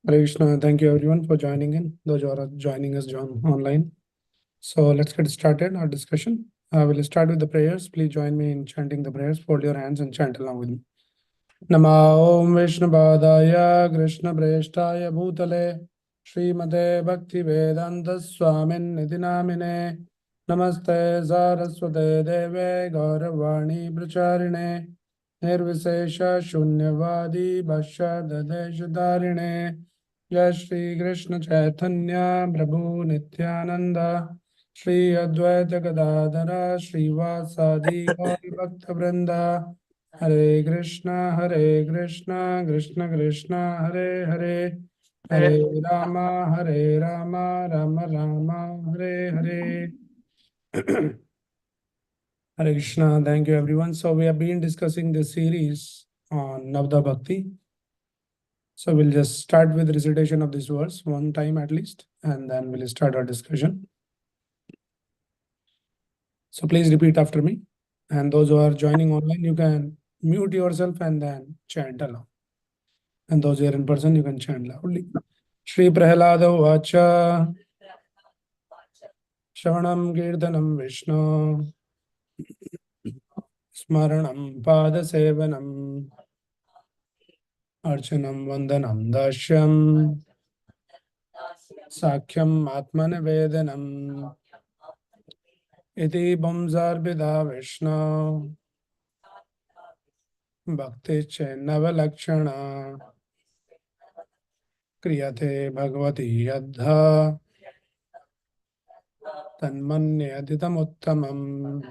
Hare Krishna. Thank you everyone for joining in, those who are joining us online. So let's get started our discussion. I will start with the prayers. Please join me in chanting the prayers. Fold your hands and chant along with me. Nama Om Vishnubhadaya Krishna Prestaya Bhutale Srimate Bhakti Vedanta Swamin Nidinamine Namaste Saraswate Deve Gauravani Pracharine Nirvisesha Shunyavadi Bhasha Dadeshadarine Jai Shri Krishna Chaitanya Prabhu Nityananda Shri Advaita Gadadhara Shri Vasadi Gauri Bhakta Vrinda Hare Krishna, Krishna Krishna, Hare Hare, Hare Rama, Rama Rama, Hare Hare. Hare Krishna, thank you everyone. So we have been discussing this series on Navadha Bhakti. So we'll just start with recitation of this verse one time at least, and then we'll start our discussion. So please repeat after me. And those who are joining online, you can mute yourself and then chant along. And those here in person, you can chant loudly. Shri Prahlada Vacha Shravanam Kirtanam Vishnu Smaranam Pada Sevanam Archanam Vandanam Dashyam Sakhyam Atmana Vedanam Iti Bhamsarbida Vishnu Bhakti Chenava Lakshana Kriyate Bhagavati Yadha Tanmanye Adhitamuttamam.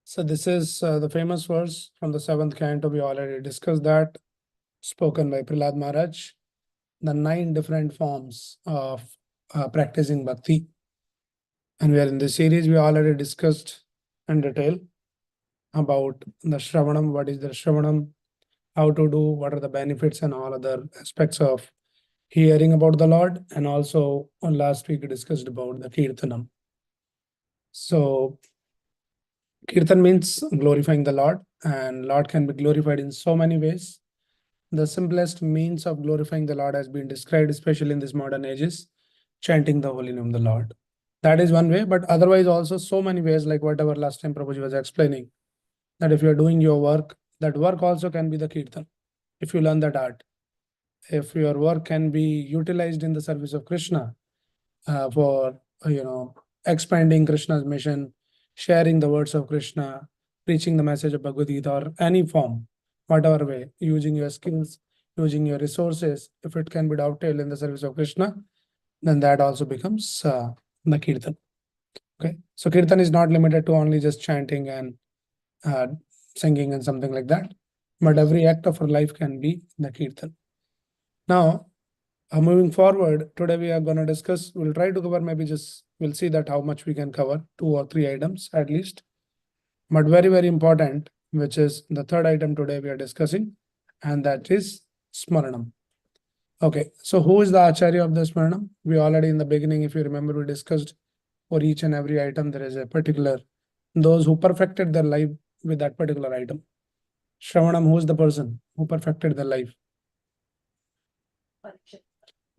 So this is the famous verse from the 7th canto. We already discussed that, spoken by Prahlad Maharaj. The 9 different forms of practicing bhakti. And we are in this series, we already discussed in detail about the Shravanam, what is the Shravanam, how to do, what are the benefits and all other aspects of hearing about the Lord. And also on last week we discussed about the Kirtanam. So Kirtan means glorifying the Lord, and Lord can be glorified in so many ways. The simplest means of glorifying the Lord has been described, especially in these modern ages, chanting the holy name of the Lord. That is one way, but otherwise also so many ways, like whatever last time Prabhuji was explaining, that if you are doing your work, that work also can be the Kirtan, if you learn that art. If your work can be utilized in the service of Krishna for, expanding Krishna's mission, sharing the words of Krishna, preaching the message of Bhagavad Gita, or any form, whatever way, using your skills, using your resources, if it can be dovetailed in the service of Krishna, then that also becomes the Kirtan. Okay, so Kirtan is not limited to only just chanting and singing and something like that, but every act of our life can be the Kirtan. Now, moving forward, today we are going to discuss, we'll try to cover we'll see that how much we can cover, 2 or 3 items at least. But very, very important, which is the third item today we are discussing, and that is Smaranam. Okay, so who is the Acharya of the Smaranam? We already in the beginning, if you remember, we discussed for each and every item, there is a particular, those who perfected their life with that particular item. Shravanam, who is the person who perfected their life?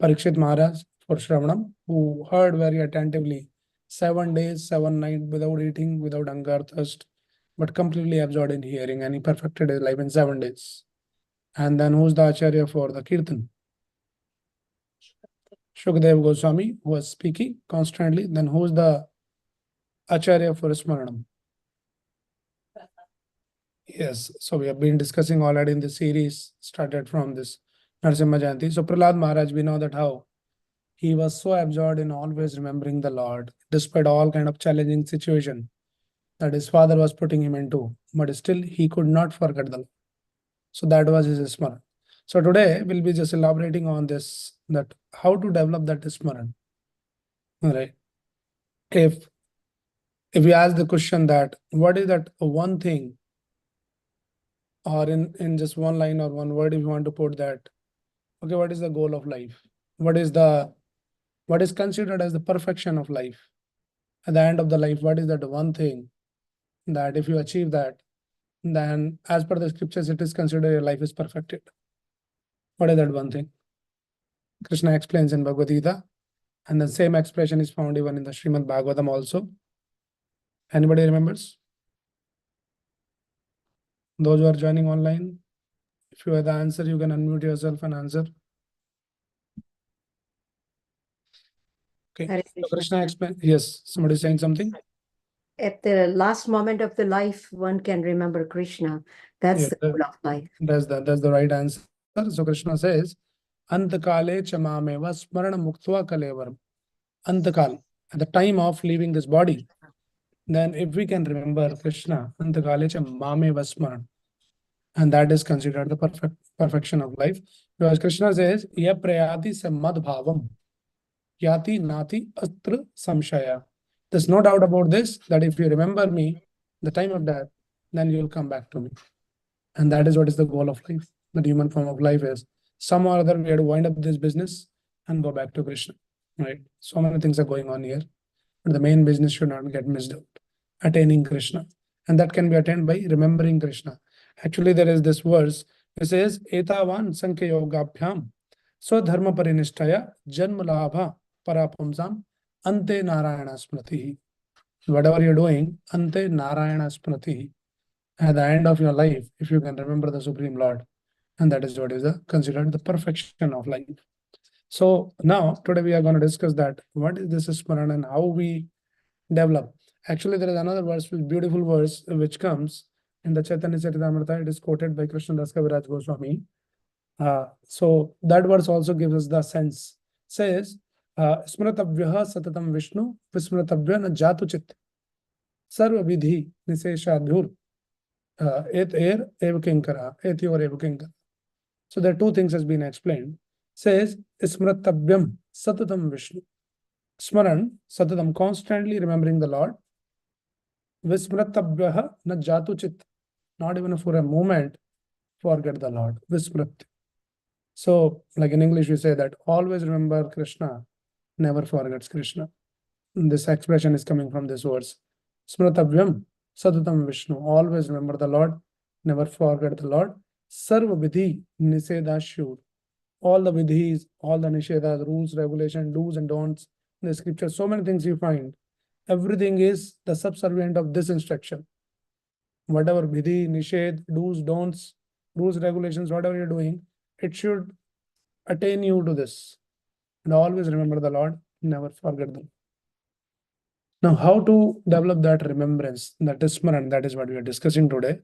Parikshit Maharaj for Shravanam, who heard very attentively 7 days, 7 nights without eating, without hunger, thirst, but completely absorbed in hearing, and he perfected his life in 7 days. And then who's the Acharya for the Kirtan? Shukdev Goswami, who was speaking constantly. Then who's the Acharya for Smaranam? Yes, so we have been discussing already in the series, started from this Narasimha Jayanti. So Prahlad Maharaj, we know that how he was so absorbed in always remembering the Lord, despite all kind of challenging situation that his father was putting him into, but still he could not forget the Lord. So that was his Smaran. So today we'll be just elaborating on this, that how to develop that Smaran. All right. If we ask the question that what is that one thing, or in just one line or one word, if you want to put that, okay, what is the goal of life? What is considered as the perfection of life? At the end of the life, what is that one thing that if you achieve that, then as per the scriptures, it is considered your life is perfected? What is that one thing? Krishna explains in Bhagavad Gita, and the same expression is found even in the Srimad Bhagavatam also. Anybody remembers? Those who are joining online, if you have the answer, you can unmute yourself and answer. Okay. Hare So Krishna. Krishna explains. Yes, somebody is saying something. At the last moment of the life, one can remember Krishna. That's Yes, the goal of life. that's the right answer. So Krishna says, Antakale chamameva smarana muktva kalevaram. Antakal, at the time of leaving this body, then if we can remember Krishna, Antakale chamameva smaran, and that is considered the perfection of life. Because Krishna says, Ya prayati samad bhavam, yati nati atra samshaya. There's no doubt about this, that if you remember me, the time of death, then you'll come back to me. And that is what is the goal of life. The human form of life is some or other we have to wind up this business and go back to Krishna. Right? So many things are going on here. But the main business should not get missed out. Attaining Krishna. And that can be attained by remembering Krishna. Actually, there is this verse which says, Etavan Sankhya Yogabhyam Swadharma Parinishtaya Janma Labha Parapumsam Ante Narayana Smriti. Whatever you're doing, Ante Narayana Smriti. At the end of your life, if you can remember the Supreme Lord, and that is what is considered the perfection of life. So now, today we are going to discuss that what is this Smaranam and how we develop. Actually, there is another verse, beautiful verse, which comes in the Chaitanya Charitamrita. It is quoted by Krishna Das Kaviraj Goswami. So that verse also gives us the sense. Says, Smratavyaha satatam Vishnu, Vismratavya na jatu chit, sarva vidhi niseshadhur, et air ev kinkara, et yor ev kinkara. So there are two things has been explained. Says, Smratavyam satatam Vishnu. Smaran, satatam, constantly remembering the Lord. Vismratavyaha na jatu chit. Not even for a moment forget the Lord. Vismrat. So, like in English, we say that always remember Krishna, never forgets Krishna. This expression is coming from this verse. Smratavyam satatam Vishnu. Always remember the Lord, never forget the Lord. Sarva vidhi niseda shur. All the vidhis, all the nishedas, rules, regulations, do's and don'ts in the scripture, so many things you find. Everything is the subservient of this instruction. Whatever vidhi, nished, do's, don'ts, rules, regulations, whatever you're doing, it should attain you to this. And always remember the Lord, never forget them. Now, how to develop that remembrance, that is Smaran, that is what we are discussing today.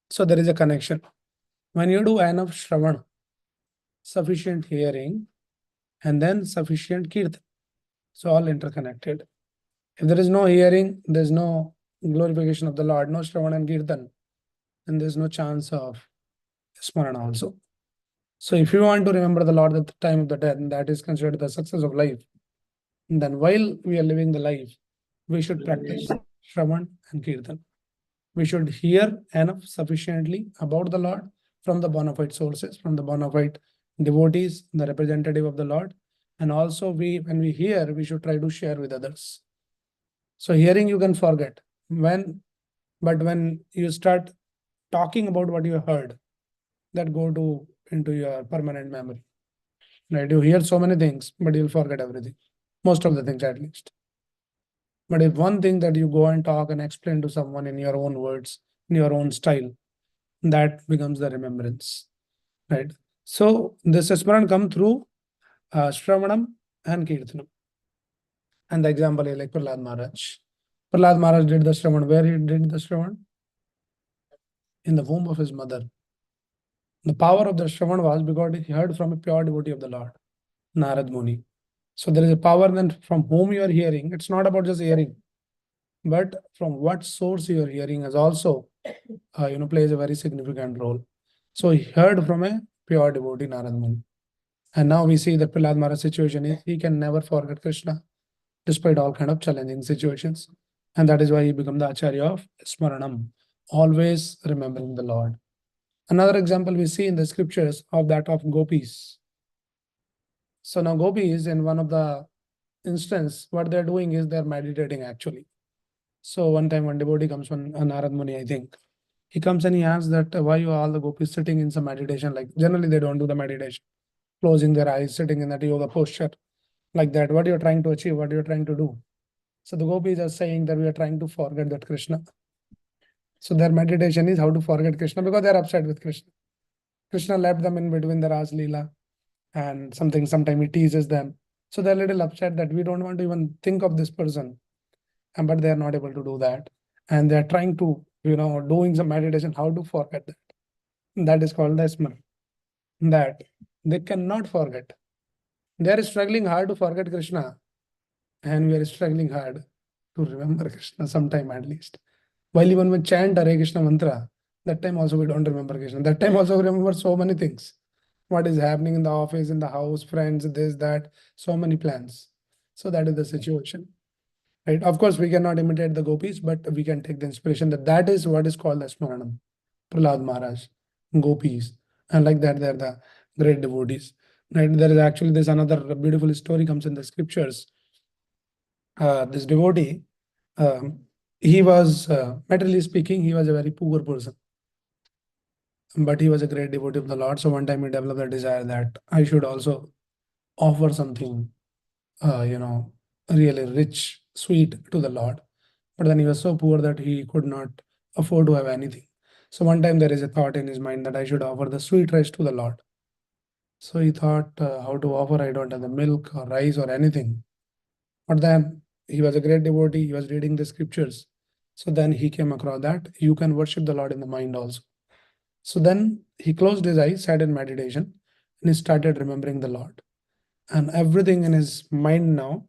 So there is a connection. When you do enough Shravan, sufficient hearing, and then sufficient Kirtan, so all interconnected. If there is no hearing, there is no glorification of the Lord, no Shravan and Kirtan, then there is no chance of Smarana also. So if you want to remember the Lord at the time of the death, and that is considered the success of life, then while we are living the life, we should practice Shravan and Kirtan. We should hear enough sufficiently about the Lord from the bona fide sources, from the bona fide devotees, the representative of the Lord. And also when we hear, we should try to share with others. So hearing you can forget. But when you start talking about what you heard, that go into your permanent memory. Right? You hear so many things, but you'll forget everything. Most of the things at least. But if one thing that you go and talk and explain to someone in your own words, in your own style, that becomes the remembrance. Right? So this Smaran come through Shravanam and Kirtanam. And the example is like Prahlad Maharaj. Prahlad Maharaj did the Shravan. Where he did the Shravan? In the womb of his mother. The power of the Shravan was because he heard from a pure devotee of the Lord, Narad Muni. So there is a power then from whom you are hearing. It's not about just hearing, but from what source you are hearing is also, plays a very significant role. So he heard from a pure devotee, Narad Muni. And now we see that Prahlad Maharaj's situation is he can never forget Krishna, despite all kind of challenging situations. And that is why he became the Acharya of Smaranam, always remembering the Lord. Another example we see in the scriptures of that of gopis. So now gopis, in one of the instance, what they're doing is they're meditating actually. So one time one devotee comes from Narad Muni, I think. He comes and he asks that why you all the gopis sitting in some meditation, like generally they don't do the meditation, closing their eyes, sitting in that yoga posture like that. What you're trying to achieve, what you're trying to do. So the gopis are saying that we are trying to forget that Krishna. So their meditation is how to forget Krishna because they're upset with Krishna. Krishna left them in between the Ras Leela and sometimes he teases them. So they're a little upset that we don't want to even think of this person. And but they are not able to do that. And they're trying to, doing some meditation, how to forget that. That is called the Smaran. That they cannot forget. They are struggling hard to forget Krishna. And we are struggling hard to remember Krishna sometime at least. While even we chant Hare Krishna mantra, that time also we don't remember Krishna. That time also we remember so many things. What is happening in the office, in the house, friends, this, that, so many plans. So that is the situation. Right? Of course, we cannot imitate the gopis, but we can take the inspiration that is what is called the Smaranam. Prahlad Maharaj, gopis, and like that, they're the great devotees. Right? There is actually this another beautiful story comes in the scriptures. This devotee, he was, materially speaking, he was a very poor person, but he was a great devotee of the Lord. So one time he developed a desire that I should also offer something, really rich, sweet to the Lord. But then he was so poor that he could not afford to have anything. So one time there is a thought in his mind that I should offer the sweet rice to the Lord. So he thought, how to offer? I don't have the milk or rice or anything. But then he was a great devotee. He was reading the scriptures. So then he came across that you can worship the Lord in the mind also. So then he closed his eyes, sat in meditation, and he started remembering the Lord. And everything in his mind now,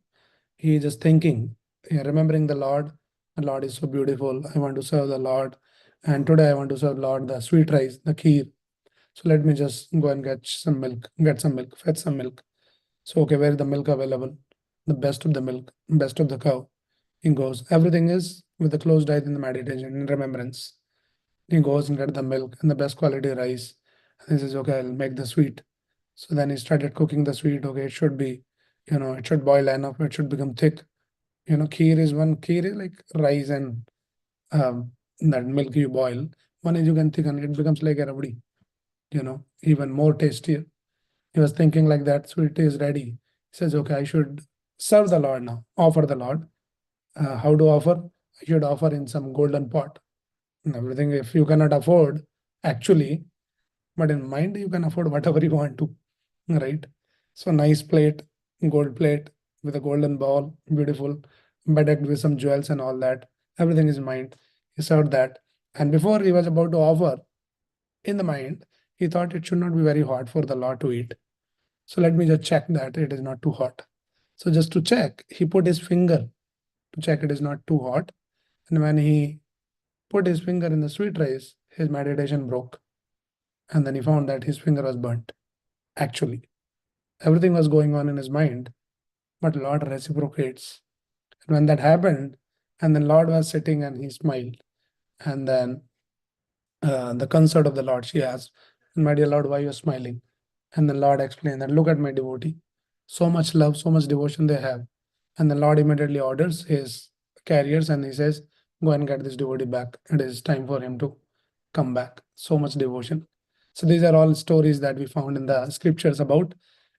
he is just thinking, remembering the Lord. The Lord is so beautiful. I want to serve the Lord. And today I want to serve Lord the sweet rice, the kheer. So let me just go and get some milk, fetch some milk. So, okay, where is the milk available? The best of the milk, best of the cow. He goes, everything is with the closed eyes in the meditation, in remembrance. He goes and get the milk and the best quality rice. And he says, okay, I'll make the sweet. So then he started cooking the sweet. Okay, it should be, it should boil enough, it should become thick. Kheer is like rice and that milk you boil. One is you can thicken, it becomes like a rabdi, even more tastier. He was thinking like that, sweet is ready. He says, okay, I should serve the Lord now, offer the Lord. How to offer? I should offer in some golden pot. And everything, if you cannot afford, actually, but in mind, you can afford whatever you want to, right? So nice plate, gold plate with a golden bowl, beautiful, bedecked with some jewels and all that. Everything is mind. He served that. And before he was about to offer, in the mind, he thought it should not be very hot for the Lord to eat. So let me just check that it is not too hot. So just to check, he put his finger to check it is not too hot. And when he put his finger in the sweet rice, his meditation broke. And then he found that his finger was burnt. Actually, everything was going on in his mind, but Lord reciprocates. And when that happened, and then Lord was sitting and he smiled. And then the consort of the Lord, she asked, my dear Lord, why are you smiling? And the Lord explained that look at my devotee. So much love, so much devotion they have. And the Lord immediately orders his carriers and he says, go and get this devotee back. It is time for him to come back. So much devotion. So these are all stories that we found in the scriptures about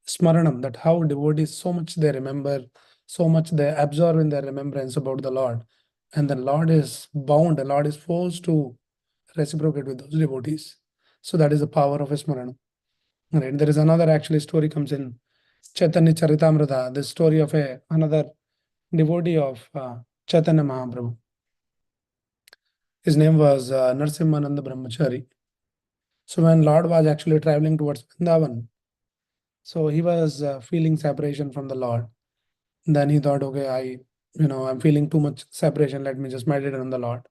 Smaranam, that how devotees so much they remember, so much they absorb in their remembrance about the Lord. And the Lord is bound, the Lord is forced to reciprocate with those devotees. So that is the power of Smaranam. Right. There is another actually story comes in Chaitanya Charitamrita, the story of another devotee of Chaitanya Mahaprabhu. His name was Narsimhananda Brahmachari. So when Lord was actually traveling towards Vrindavan, so he was feeling separation from the Lord. Then he thought, okay, I'm feeling too much separation. Let me just meditate on the Lord.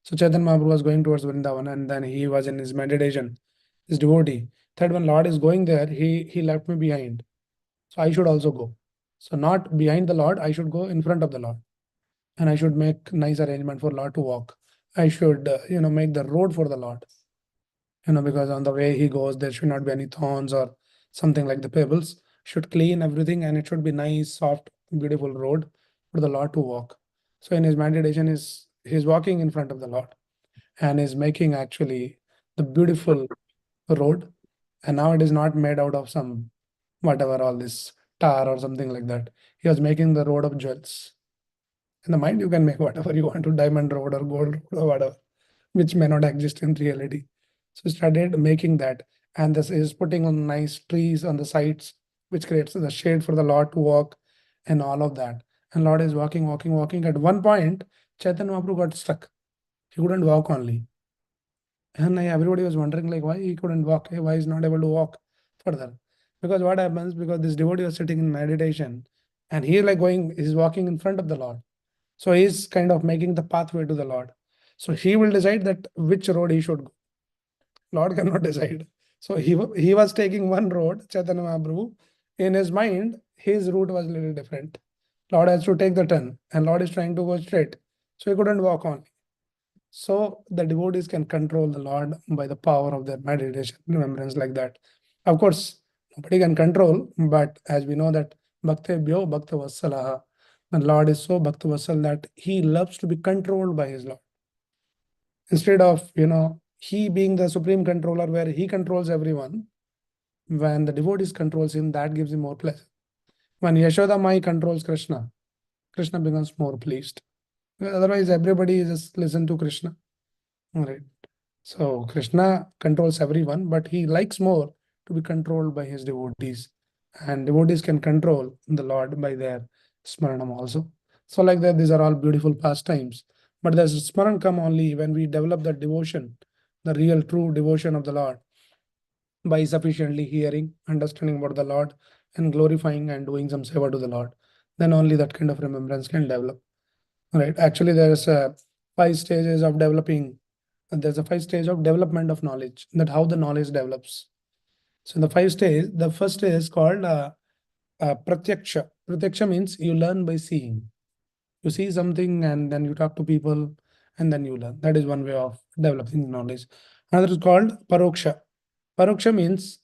So Chaitanya Mahaprabhu was going towards Vrindavan, and then he was in his meditation, his devotee. Third, when Lord is going there, he left me behind. So I should also go. So not behind the Lord, I should go in front of the Lord. And I should make nice arrangement for Lord to walk. I should, make the road for the Lord. Because on the way he goes, there should not be any thorns or something like the pebbles. Should clean everything and it should be nice, soft, beautiful road for the Lord to walk. So in his meditation, he's walking in front of the Lord. and is making actually the beautiful road. And now it is not made out of some whatever, all this tar or something like that. He was making the road of jewels. In the mind, you can make whatever you want to, diamond road or gold road or whatever, which may not exist in reality. So he started making that. And this is putting on nice trees on the sides, which creates the shade for the Lord to walk and all of that. And Lord is walking, walking, walking. At one point, Chaitanya Mahaprabhu got stuck. He couldn't walk only. And everybody was wondering like why he couldn't walk, why he's not able to walk further. Because what happens, because this devotee was sitting in meditation and he like he's walking in front of the Lord. So he's kind of making the pathway to the Lord. So he will decide that which road he should go. Lord cannot decide. So he was taking one road, Chaitanya Mahaprabhu. In his mind, his route was a little different. Lord has to take the turn, and Lord is trying to go straight. So he couldn't walk on. So the devotees can control the Lord by the power of their meditation, remembrance like that. Of course, nobody can control, but as we know that Bhakti Bhyo Bhakta Vassalaha, the Lord is so Bhakta Vassal that he loves to be controlled by his Lord. Instead of, he being the supreme controller where he controls everyone, when the devotees controls him, that gives him more pleasure. When Yashoda Mai controls Krishna, Krishna becomes more pleased. Otherwise, everybody just listen to Krishna. All right. So Krishna controls everyone, but he likes more to be controlled by his devotees. And devotees can control the Lord by their Smaranam also. So like that, these are all beautiful pastimes. But there's Smaran come only when we develop that devotion, the real true devotion of the Lord, by sufficiently hearing, understanding about the Lord, and glorifying and doing some seva to the Lord. Then only that kind of remembrance can develop. Right. Actually, there's 5 stages of developing. There's a 5 stage of development of knowledge. That how the knowledge develops. So in the 5 stage, the first is called pratyaksha. Pratyaksha means you learn by seeing. You see something and then you talk to people and then you learn. That is one way of developing knowledge. Another is called paroksha. Paroksha means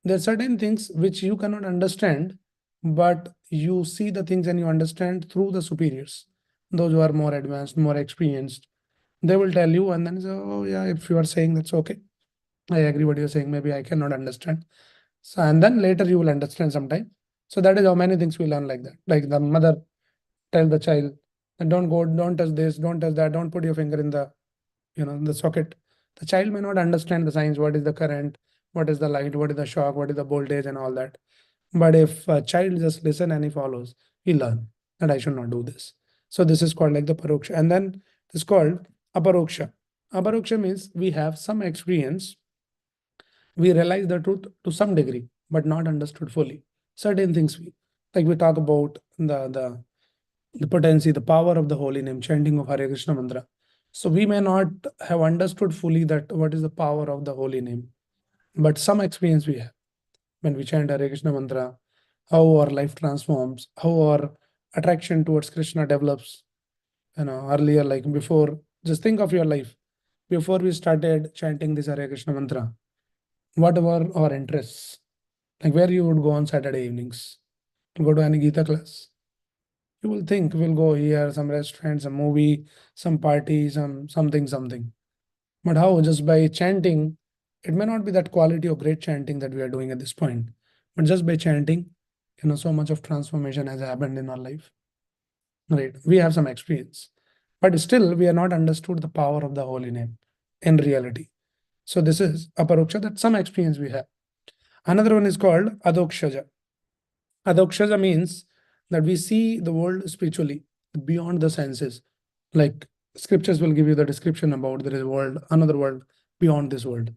there are certain things which you cannot understand, but you see the things and you understand through the superiors, those who are more advanced, more experienced. They will tell you, and then say, "Oh yeah, if you are saying that's okay. I agree what you're saying. Maybe I cannot understand." So and then later you will understand sometime. So that is how many things we learn like that. Like the mother tell the child, and don't go, don't touch this, don't touch that, don't put your finger in the in the socket. The child may not understand the science, what is the current, what is the light, what is the shock, what is the voltage and all that. But if a child just listen and he follows, he learn that I should not do this. So this is called like the paroksha. And then it's called aparoksha. Aparoksha means we have some experience, we realize the truth to some degree, but not understood fully. Certain things we talk about the potency, the power of the holy name, chanting of Hare Krishna mantra. So we may not have understood fully that what is the power of the holy name, but some experience we have when we chant Hare Krishna mantra, how our life transforms, how our attraction towards Krishna develops. Earlier, like before, just think of your life. Before we started chanting this Hare Krishna mantra, what were our interests? Like where you would go on Saturday evenings to go to any Gita class? You will think we'll go here, some restaurant, some movie, some party, something. But how? Just by chanting, it may not be that quality of great chanting that we are doing at this point. But just by chanting, so much of transformation has happened in our life. Right. We have some experience. But still we are not understood the power of the holy name in reality. So this is aparoksha, that some experience we have. Another one is called adokshaja. Adokshaja means that we see the world spiritually beyond the senses. Like scriptures will give you the description about there is a world, another world beyond this world.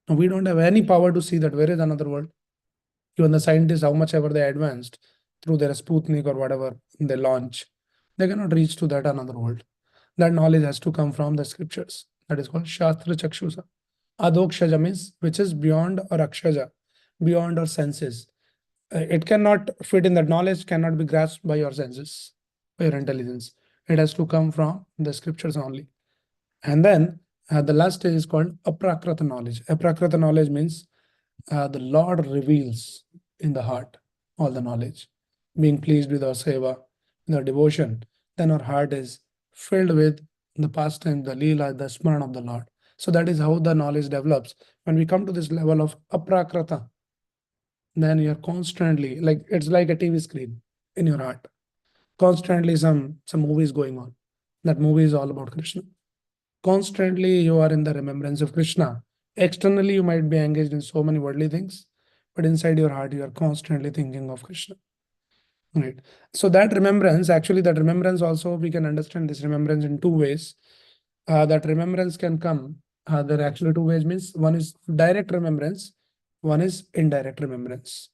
And we don't have any power to see that where is another world. Even the scientists, how much ever they advanced through their Sputnik or whatever they launch, they cannot reach to that another world. That knowledge has to come from the scriptures. That is called Shastra Chakshusa. Adokshaja means which is beyond or akshaja, beyond our senses. It cannot fit in that knowledge, cannot be grasped by your senses, by your intelligence. It has to come from the scriptures only. And then the last stage is called aprakrata knowledge. Aprakrata knowledge means the Lord reveals in the heart all the knowledge. Being pleased with our seva, with our devotion, then our heart is filled with the pastime, the Leela, the Smaranam of the Lord. So that is how the knowledge develops. When we come to this level of aprakrata, then you're constantly, like it's like a TV screen in your heart. Constantly some movies going on. That movie is all about Krishna. Constantly you are in the remembrance of Krishna. Externally, you might be engaged in so many worldly things, but inside your heart, you are constantly thinking of Krishna. Right. So that remembrance, actually, that remembrance also, we can understand this remembrance in two ways. That remembrance can come. There are actually two ways, means one is direct remembrance, one is indirect remembrance.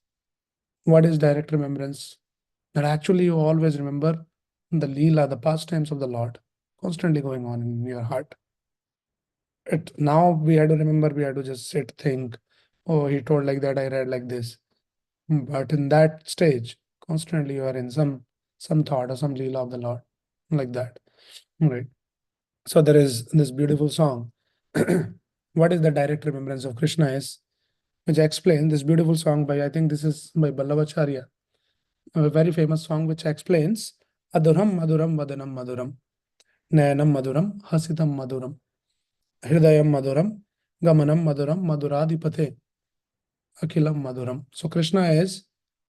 What is direct remembrance? That actually you always remember the Leela, the pastimes of the Lord, constantly going on in your heart. Now we had to remember, we had to just sit, think, oh, he told like that, I read like this. But in that stage, constantly you are in some thought or some Leela of the Lord, like that. Right. So there is this beautiful song. What is the direct remembrance of Krishna is, which explains this beautiful song by, I think this is by Ballavacharya, a very famous song which explains Aduram Maduram Vadanam Maduram, Nayanam Maduram, Hasitam Maduram, Hridayam Maduram, Gamanam Maduram, Maduradipate, Akhilam Maduram. So Krishna is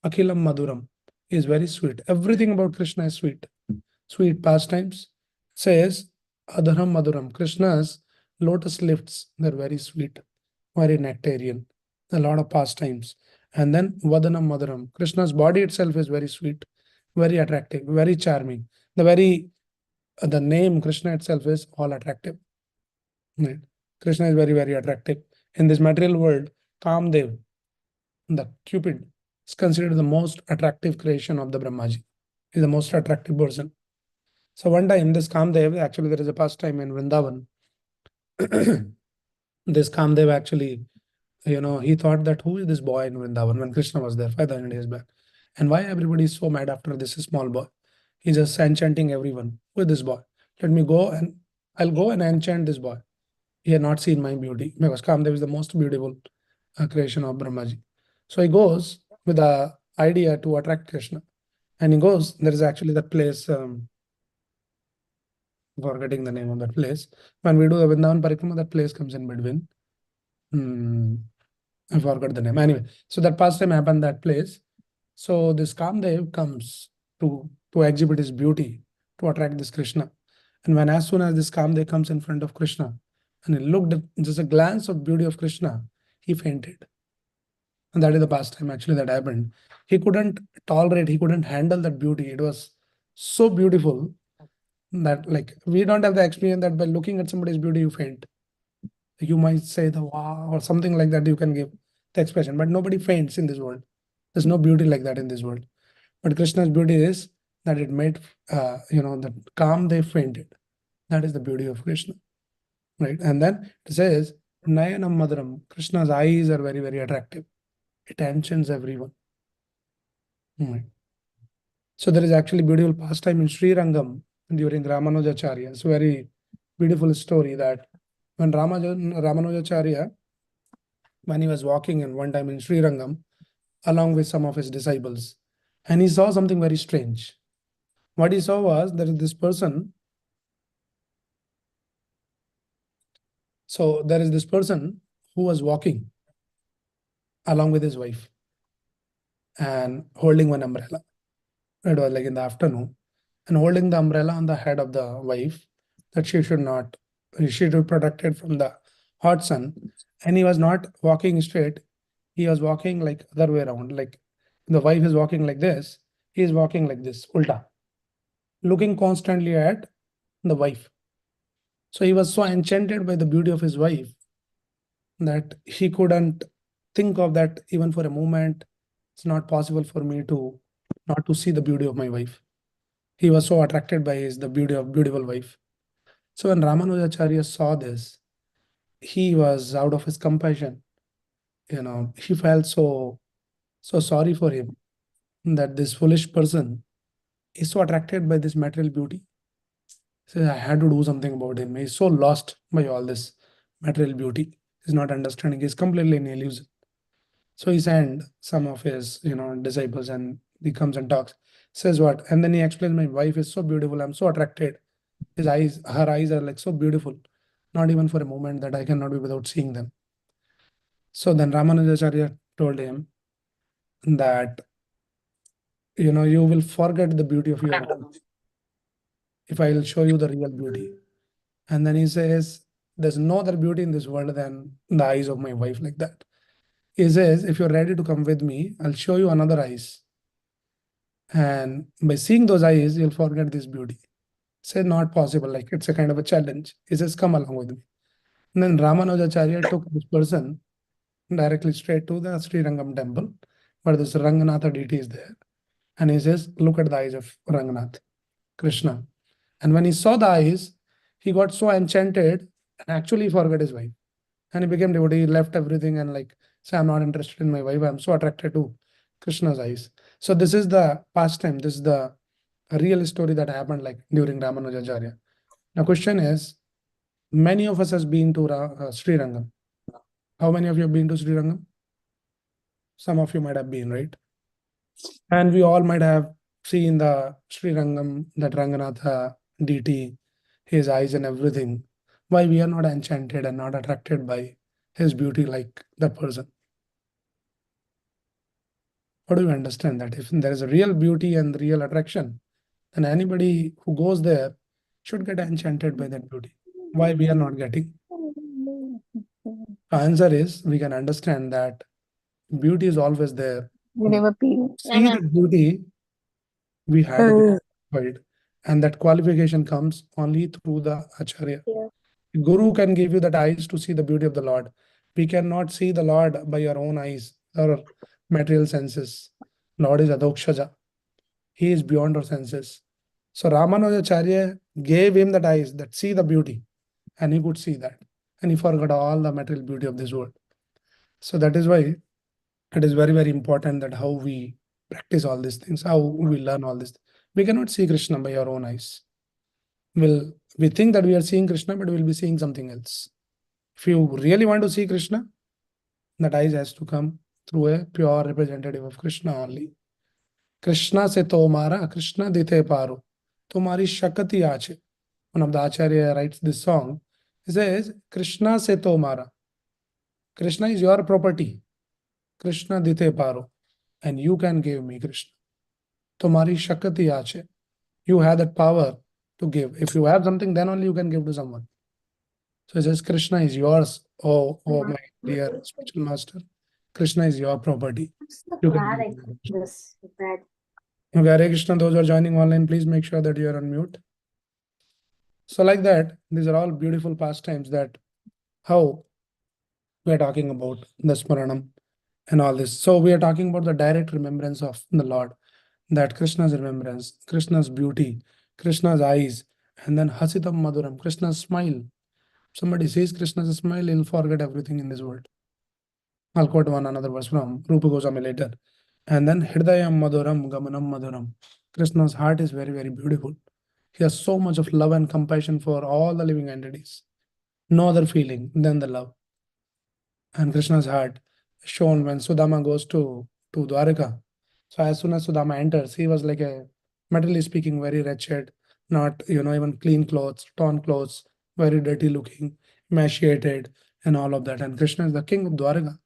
Akhilam Maduram, is very sweet. Everything about Krishna is sweet. Sweet pastimes. Says Adharam Maduram. Krishna's lotus lifts, they're very sweet, very nectarian. A lot of pastimes. And then Vadanam Maduram. Krishna's body itself is very sweet, very attractive, very charming. The name Krishna itself is all attractive. Right. Krishna is very, very attractive. In this material world, Kamdev, the Cupid, is considered the most attractive creation of the Brahmaji. He's the most attractive person. So one time, this Kamdev, actually there is a pastime in Vrindavan. This Kamdev actually, he thought that who is this boy in Vrindavan when Krishna was there 5,000 years back? And why everybody is so mad after this small boy? He's just enchanting everyone with this boy. Let me go and I'll go and enchant this boy. He had not seen my beauty because Kamdev is the most beautiful creation of Brahmaji. So he goes with the idea to attract Krishna. And he goes, there is actually that place, forgetting the name of that place. When we do the Vrindavan Parikrama, that place comes in between. I forgot the name. Anyway, so that pastime happened that place. So this Kamdev comes to exhibit his beauty, to attract this Krishna. And when as soon as this Kamdev comes in front of Krishna, and he looked at just a glance of beauty of Krishna, he fainted. And that is the pastime actually that happened. He couldn't tolerate, he couldn't handle that beauty. It was so beautiful that, like, we don't have the experience that by looking at somebody's beauty, you faint. You might say the wow or something like that, you can give the expression, but nobody faints in this world. There's no beauty like that in this world. But Krishna's beauty is that it made, the calm they fainted. That is the beauty of Krishna, right? And then it says, Nayanam Madaram. Krishna's eyes are very, very attractive. It enchants everyone. Right. So there is actually beautiful pastime in Sri Rangam during Ramanujacharya. It's a very beautiful story that when Ramanujacharya, when he was walking in one time in Sri Rangam, along with some of his disciples, and he saw something very strange. What he saw was there is this person. So there is this person who was walking along with his wife and holding one umbrella. It was like in the afternoon, and holding the umbrella on the head of the wife that she should be protected from the hot sun. And he was not walking straight. He was walking like other way around. Like the wife is walking like this. He is walking like this, ulta, looking constantly at the wife. So he was so enchanted by the beauty of his wife that he couldn't think of that even for a moment. It's not possible for me to not to see the beauty of my wife. He was so attracted by the beauty of beautiful wife. So when Ramanujacharya saw this, he was out of his compassion. He felt so sorry for him that this foolish person is so attracted by this material beauty. So I had to do something about him. He's so lost by all this material beauty. He's not understanding. He's completely in illusion. So he sent some of his, disciples, and he comes and talks. Says what? And then he explains, my wife is so beautiful. I'm so attracted. His eyes, her eyes are like so beautiful, not even for a moment that I cannot be without seeing them. So then Ramanujacharya told him that, you will forget the beauty of your eyes if I will show you the real beauty. And then he says, there's no other beauty in this world than the eyes of my wife, like that. He says, if you're ready to come with me, I'll show you another eyes. And by seeing those eyes, you'll forget this beauty. Say, not possible, like it's a kind of a challenge. He says, come along with me. And then Ramanujacharya took this person directly straight to the Sri Rangam temple, where this Ranganatha deity is there. And he says, look at the eyes of Ranganath, Krishna. And when he saw the eyes, he got so enchanted and actually forgot his wife. And he became devotee. He left everything and like, say, I'm not interested in my wife. I'm so attracted to Krishna's eyes. So this is the pastime. This is the real story that happened like during Ramanujacharya. Now, question is, many of us has been to Sri Rangam. How many of you have been to Sri Rangam? Some of you might have been, right? And we all might have seen the Sri Rangam, that Ranganatha deity, his eyes and everything. Why we are not enchanted and not attracted by his beauty like that person? How do you understand that? If there is a real beauty and real attraction, then anybody who goes there should get enchanted by that beauty. Why we are not getting? The answer is we can understand that beauty is always there. See the beauty, we had to be qualified. And that qualification comes only through the Acharya. Guru can give you that eyes to see the beauty of the Lord. We cannot see the Lord by your own eyes or material senses. Lord is Adokshaja. He is beyond our senses. So Ramanujacharya gave him that eyes that see the beauty, and he could see that. And he forgot all the material beauty of this world. So that is why it is very, very important that how we practice all these things, how we learn all this. We cannot see Krishna by our own eyes. We think that we are seeing Krishna, but we'll be seeing something else. If you really want to see Krishna, that eyes has to come through a pure representative of Krishna only. Krishna se tomara, Krishna dite paru. Tomari shakati ache. One of the Acharya writes this song. He says, Krishna se tomara. Krishna is your property. Krishna dite paru. And you can give me Krishna. Tomari shakati ache. You have that power to give. If you have something, then only you can give to someone. So it says, Krishna is yours. Oh, my dear spiritual master. Krishna is your property. You can give to This bad. Okay, Hare Krishna, those who are joining online, please make sure that you are on mute. So like that, these are all beautiful pastimes that how we are talking about the Smaranam and all this. So we are talking about the direct remembrance of the Lord, that Krishna's remembrance, Krishna's beauty, Krishna's eyes, and then Hasitam Madhuram, Krishna's smile. Somebody sees Krishna's smile, he'll forget everything in this world. I'll quote one another verse from Rupa Goswami later. And then Hridayam Madhuram, Gamanam Madhuram. Krishna's heart is very, very beautiful. He has so much of love and compassion for all the living entities. No other feeling than the love. And Krishna's heart is shown when Sudama goes to Dwarika. So as soon as Sudama enters, he was like a, materially speaking, very wretched, not even clean clothes, torn clothes, very dirty looking, emaciated, and all of that. And Krishna is the king of Dwarika.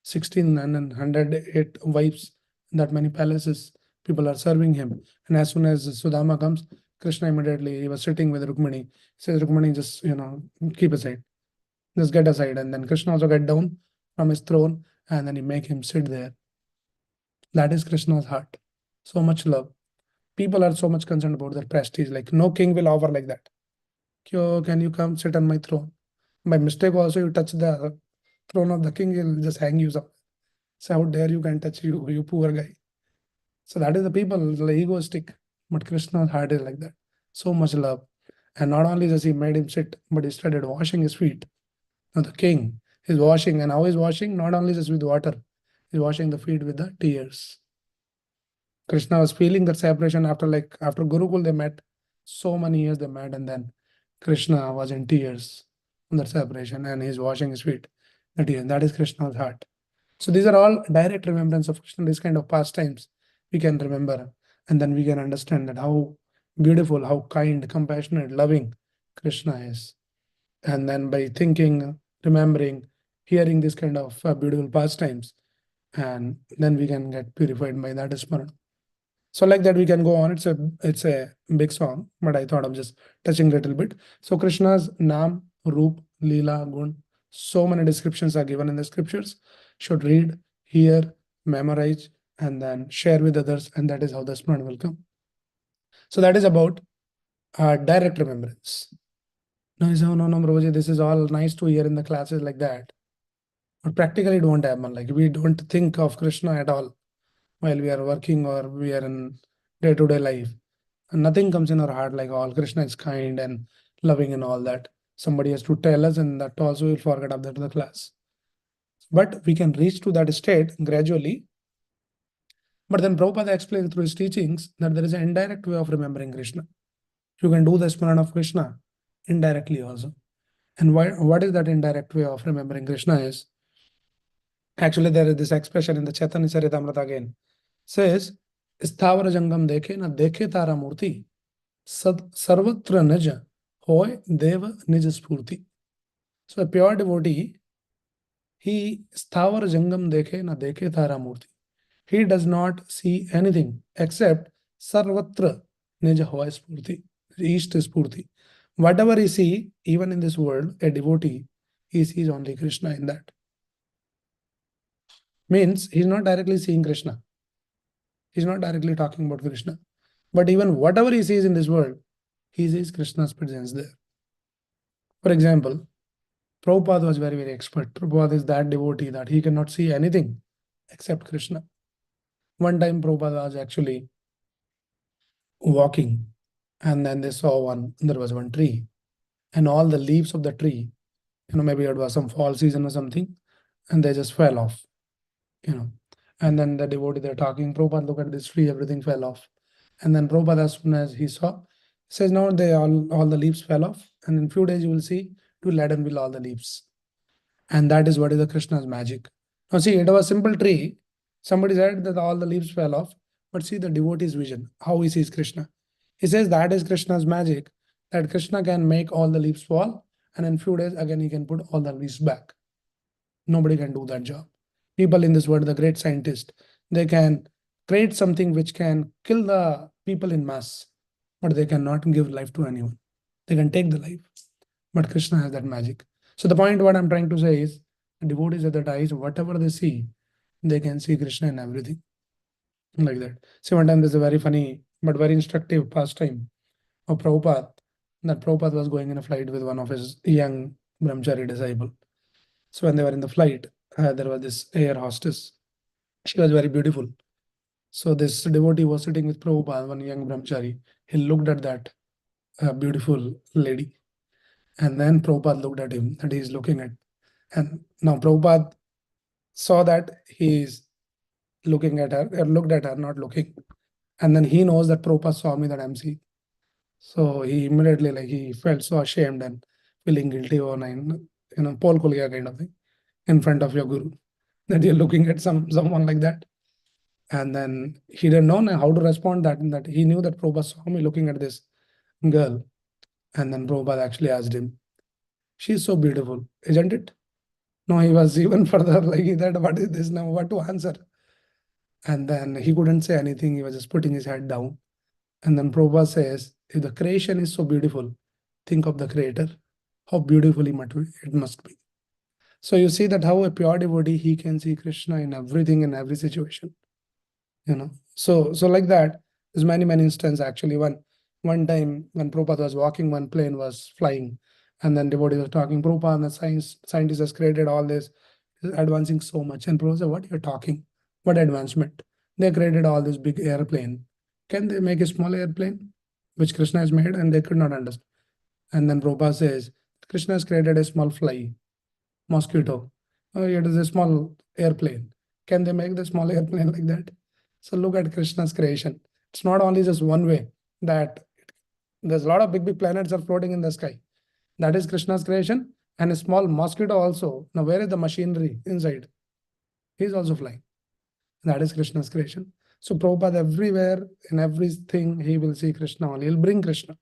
16 and 108 wives, that many palaces, people are serving him. And as soon as Sudama comes, Krishna immediately, he was sitting with Rukmini, says, Rukmini, just, keep aside, just get aside. And then Krishna also get down from his throne and then he make him sit there. That is Krishna's heart. So much love. People are so much concerned about their prestige. Like no king will offer like that. Kyo, can you come sit on my throne? By mistake also you touch the throne of the king, he'll just hang you up. So how dare you can touch you poor guy. So that is the people, the egoistic. But Krishna's heart is like that. So much love. And not only does he made him sit, but he started washing his feet. Now the king is washing, and how is washing? Not only just with water, he's washing the feet with the tears. Krishna was feeling that separation after Gurukul they met. So many years they met, and then Krishna was in tears on that separation, and he's washing his feet. That is Krishna's heart. So these are all direct remembrance of Krishna, these kind of pastimes we can remember, and then we can understand that how beautiful, how kind, compassionate, loving Krishna is. And then by thinking, remembering, hearing this kind of beautiful pastimes, and then we can get purified by that Smaranam. So like that we can go on. It's a big song, but I thought of just touching a little bit. So Krishna's Nam, Roop, Leela, Gun, so many descriptions are given in the scriptures. Should read, hear, memorize, and then share with others, and that is how the Smaran will come. So that is about direct remembrance. No, he said, "Oh, no, no, Roji, this is all nice to hear in the classes like that. But practically it won't happen. Like we don't think of Krishna at all while we are working or we are in day-to-day life. And nothing comes in our heart like all Krishna is kind and loving and all that. Somebody has to tell us, and that also we'll forget after the class. But we can reach to that state gradually. But then Prabhupada explained through his teachings that there is an indirect way of remembering Krishna. You can do the Smaran of Krishna indirectly also. And what is that indirect way of remembering Krishna is, actually there is this expression in the Chaitanya Charitamrita again, says, Sthavara Jangam dekhe na dekhe tara murti, sarvatra nij hoy deva nij spurti. So a pure devotee, he sthavar jangam dekhe na dekhe tara murti. He does not see anything except sarvatra nij hoy spurti, east spurti. Whatever he see, even in this world, a devotee, he sees only Krishna in that. Means he's not directly seeing Krishna. He's not directly talking about Krishna. But even whatever he sees in this world, he sees Krishna's presence there. For example, Prabhupada was very, very expert. Prabhupada is that devotee that he cannot see anything except Krishna. One time Prabhupada was actually walking, and then they saw there was one tree, and all the leaves of the tree, maybe it was some fall season or something, and they just fell off, And then the devotee, they're talking, Prabhupada, look at this tree, everything fell off. And then Prabhupada, as soon as he saw, says, now all the leaves fell off, and in few days you will see, to laden will all the leaves. And that is what is the Krishna's magic. Now see, it was a simple tree. Somebody said that all the leaves fell off, but see the devotee's vision, how he sees Krishna. He says that is Krishna's magic, that Krishna can make all the leaves fall, and in few days again he can put all the leaves back. Nobody can do that job. People in this world, the great scientists, they can create something which can kill the people in mass, but they cannot give life to anyone. They can take the life, but Krishna has that magic. So the point what I'm trying to say is, devotees at that eyes, whatever they see, they can see Krishna in everything. Like that. See, one time there's a very funny but very instructive pastime of Prabhupada, that Prabhupada was going in a flight with one of his young brahmachari disciple. So when they were in the flight, there was this air hostess. She was very beautiful. So this devotee was sitting with Prabhupada, one young brahmachari. He looked at that beautiful lady. And then Prabhupada looked at him, that he is looking at. And now Prabhupada saw that he is looking at her, or looked at her, not looking. And then he knows that Prabhupada saw me, that I'm seeing. So he immediately, he felt so ashamed and feeling guilty, or Paul Kulya kind of thing, in front of your guru, that you're looking at someone like that. And then he didn't know how to respond that he knew that Prabhupada saw me looking at this girl. And then Prabhupada actually asked him, she's so beautiful, isn't it? No, he was even further like that, what is this now? What to answer? And then he couldn't say anything. He was just putting his head down. And then Prabhupada says, if the creation is so beautiful, think of the creator, how beautifully it must be. So you see that how a pure devotee, he can see Krishna in everything, in every situation. So like that, there's many instances actually. One time when Prabhupada was walking, one plane was flying, and then devotee was talking, Prabhupada, and the scientist has created all this, is advancing so much. And Prabhupada said, what you're talking? What advancement? They created all this big airplane. Can they make a small airplane, which Krishna has made? And they could not understand. And then Prabhupada says, Krishna has created a small fly, mosquito. Oh, it is a small airplane. Can they make the small airplane like that? So look at Krishna's creation. It's not only just one way, that there's a lot of big planets are floating in the sky. That is Krishna's creation. And a small mosquito also. Now, where is the machinery inside? He's also flying. That is Krishna's creation. So Prabhupada everywhere, in everything, he will see Krishna only. He'll bring Krishna.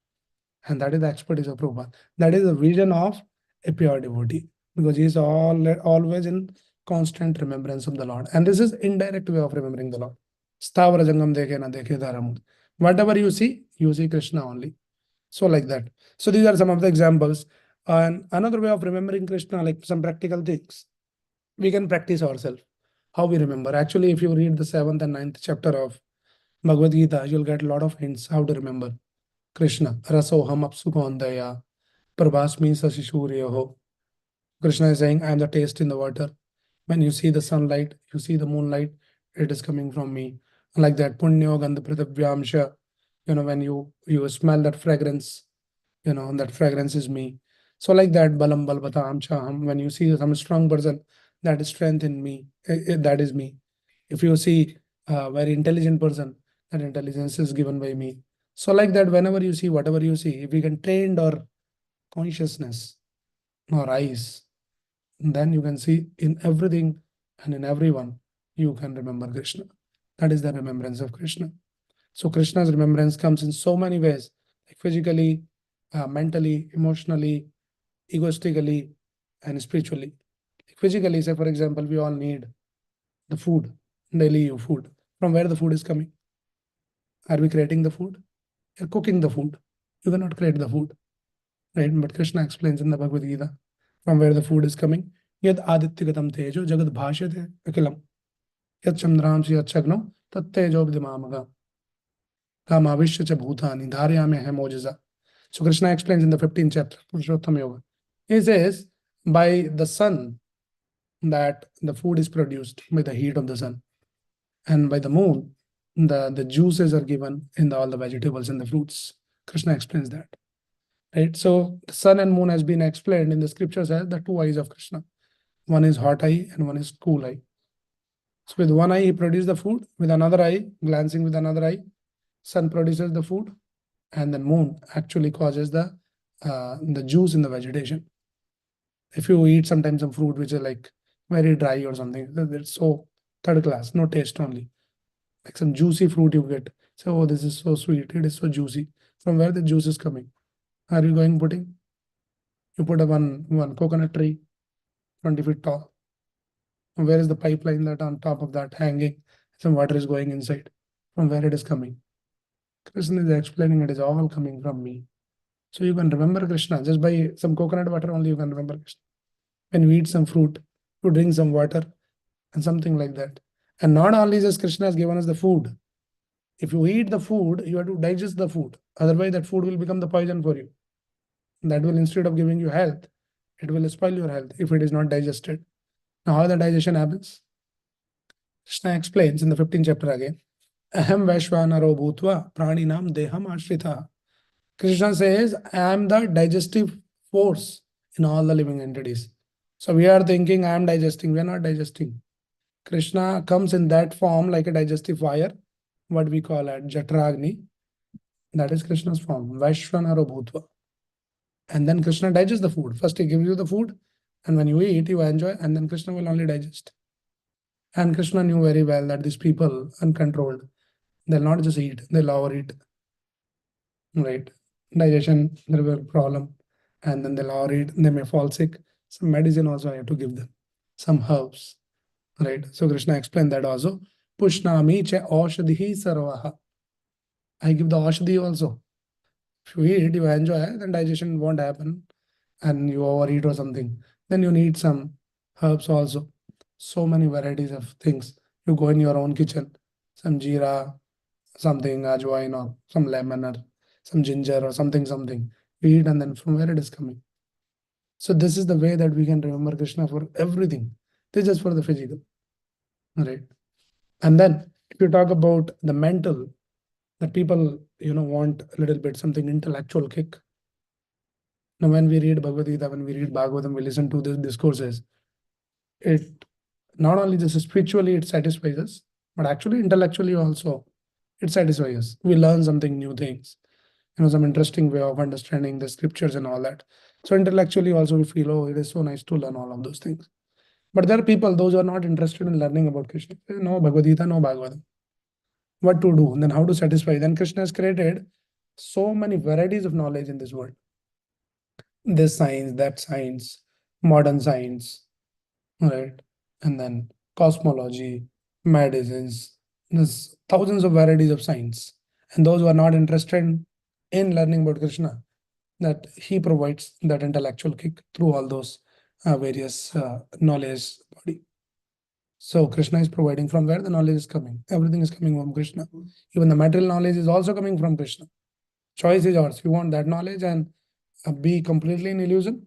And that is the expertise of Prabhupada. That is the vision of a pure devotee. Because he is always in constant remembrance of the Lord. And this is indirect way of remembering the Lord. Stavara jangam dekhe na dekhe dharamud. Whatever you see Krishna only. So like that. So these are some of the examples. And another way of remembering Krishna, like some practical things, we can practice ourselves. How we remember. Actually, if you read the 7th and 9th chapter of Bhagavad Gita, you'll get a lot of hints how to remember Krishna. Rasoham apsukondaya, prabhasmi sasishuryoho. Krishna is saying, I am the taste in the water. When you see the sunlight, you see the moonlight, it is coming from me. Like that, punyo gandha prithavyamsha. When you smell that fragrance, that fragrance is me. So like that, balam balbatam chaham. When you see some strong person, that is strength in me. That is me. If you see a very intelligent person, that intelligence is given by me. So like that, whenever you see, whatever you see, if we can train our consciousness, our eyes, then you can see in everything and in everyone, you can remember Krishna. That is the remembrance of Krishna. So Krishna's remembrance comes in so many ways, like physically, mentally, emotionally, egoistically, and spiritually. Like physically, say for example, we all need the food, daily food. From where the food is coming? Are we creating the food? You're cooking the food. You cannot create the food, right? But Krishna explains in the Bhagavad Gita from where the food is coming. Yad aditya tejo jagad bhashyate akilam. Yad chandramsi yad chagno tat tejo vidimamaga. Kamavishya cha bhutani dharyame hai mojaza. So Krishna explains in the 15th chapter, Purushottam Yoga. He says, by the sun, that the food is produced by the heat of the sun. And by the moon, the juices are given in all the vegetables and the fruits. Krishna explains that. Right? So the sun and moon has been explained in the scriptures as the two eyes of Krishna. One is hot eye and one is cool eye. So with one eye, he produces the food. With another eye, glancing with another eye, sun produces the food. And then moon actually causes the juice in the vegetation. If you eat sometimes some fruit which is like very dry or something, it's so third class, no taste only. Like some juicy fruit you get. So, oh, this is so sweet, it is so juicy. From where the juice is coming? Are you going putting? You put a one coconut tree, 20 feet tall. And where is the pipeline that on top of that hanging? Some water is going inside. From where it is coming? Krishna is explaining it is all coming from me. So you can remember Krishna just by some coconut water only. You can remember Krishna. When you eat some fruit, you drink some water, and something like that. And not only just Krishna has given us the food. If you eat the food, you have to digest the food. Otherwise, that food will become the poison for you. That will, instead of giving you health, it will spoil your health if it is not digested. Now, how the digestion happens? Krishna explains in the 15th chapter again. Aham Vaishvanaro Bhutva Praninam Deham Ashrita. Krishna says, I am the digestive force in all the living entities. So we are thinking I am digesting. We are not digesting. Krishna comes in that form like a digestive fire, what we call at Jatragni. That is Krishna's form, Vaishvanara Bhutva. And then Krishna digests the food. First he gives you the food, and when you eat, you enjoy, and then Krishna will only digest. And Krishna knew very well that these people, uncontrolled, they'll not just eat, they'll overeat. Right? Digestion, there will be a problem, and then they'll overeat, they may fall sick. Some medicine also I have to give them, some herbs. Right? So Krishna explained that also. Pushnami cha aushadhi sarvaha. I give the aushadhi also. If you eat, you enjoy, then digestion won't happen, and you overeat or something. Then you need some herbs also. So many varieties of things. You go in your own kitchen, some jeera, something ajwain or some lemon or some ginger or something. You eat, and then from where it is coming. So this is the way that we can remember Krishna for everything. This is just for the physical. Right? And then if you talk about the mental, that people, want a little bit something intellectual kick. Now, when we read Bhagavad Gita, when we read Bhagavatam, we listen to the discourses. It not only just spiritually it satisfies us, but actually intellectually also it satisfies us. We learn something new things, some interesting way of understanding the scriptures and all that. So intellectually also we feel, oh, it is so nice to learn all of those things. But there are people, those who are not interested in learning about Krishna. No Bhagavad Gita, no Bhagavatam. what to do, and then how to satisfy. Then Krishna has created so many varieties of knowledge in this world. This science, that science, modern science, right? And then cosmology, medicines. There's thousands of varieties of science. And those who are not interested in learning about Krishna, that he provides that intellectual kick through all those various knowledge body. So Krishna is providing from where the knowledge is coming. Everything is coming from Krishna. Even the material knowledge is also coming from Krishna. Choice is yours. You want that knowledge and be completely in illusion,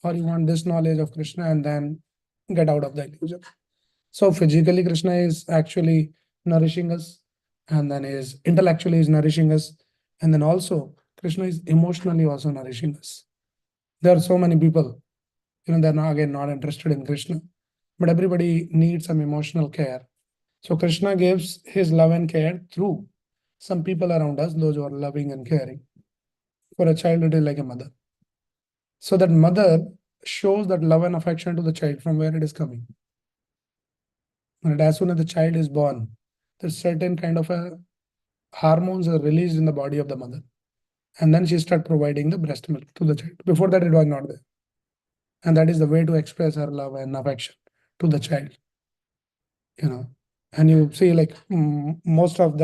or you want this knowledge of Krishna and then get out of the illusion. So physically, Krishna is actually nourishing us, and then is intellectually is nourishing us, and then also Krishna is emotionally also nourishing us. There are so many people, they're not, again, not interested in Krishna, but everybody needs some emotional care. So Krishna gives his love and care through some people around us, those who are loving and caring. For a child, it is like a mother. So that mother shows that love and affection to the child from where it is coming. And as soon as the child is born, there's certain kind of a hormones are released in the body of the mother. And then she starts providing the breast milk to the child. Before that, it was not there. And that is the way to express her love and affection to the child. And you see, like most of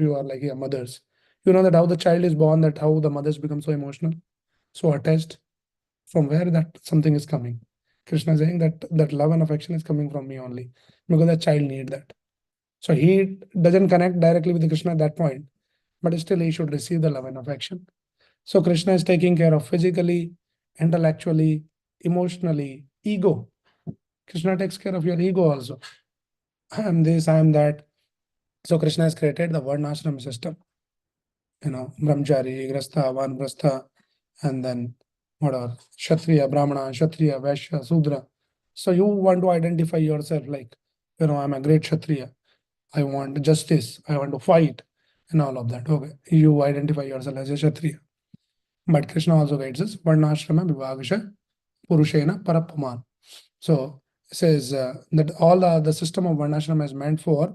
you are like mothers. You know that how the child is born, that how the mothers become so emotional, so attached, from where that something is coming. Krishna is saying that love and affection is coming from me only, because the child need that. So he doesn't connect directly with Krishna at that point, but still he should receive the love and affection. So Krishna is taking care of physically, intellectually, emotionally, ego. Krishna takes care of your ego also. I am this, I am that. So Krishna has created the Varnashram system. Brahmachari, Grastha, Vanprastha, and then what are Kshatriya, Brahmana, Kshatriya, Vaishya, Sudra. So you want to identify yourself like, I'm a great Kshatriya. I want justice. I want to fight and all of that. Okay. You identify yourself as a Kshatriya. But Krishna also guides us, Varnashrama Vibhagasha Purushena Parapaman. So it says that all the system of Varnashrama is meant for,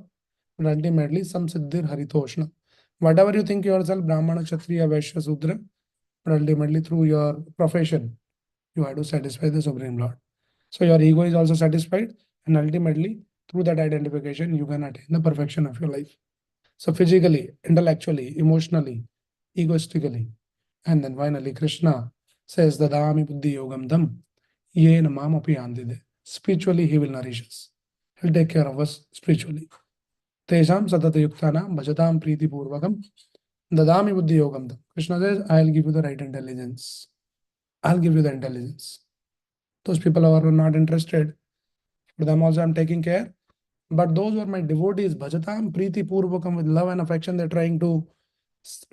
but ultimately some Siddhir Haritoshna. Whatever you think yourself, Brahmana, Kshatriya, Vaishya, Sudra, but ultimately through your profession, you have to satisfy the Supreme Lord. So your ego is also satisfied, and ultimately through that identification, you can attain the perfection of your life. So physically, intellectually, emotionally, egoistically, and then finally Krishna says, Dadami buddhi yogam dam, yena mamapi andide. Spiritually, he will nourish us. He'll take care of us spiritually. Tesham satata yuktanam bhajatam priti purvakam dadami buddhi yogam dam. Krishna says, I'll give you the right intelligence. I'll give you the intelligence. Those people who are not interested, for them also I'm taking care. But those who are my devotees, bhajatam priti purvakam, with love and affection, they're trying to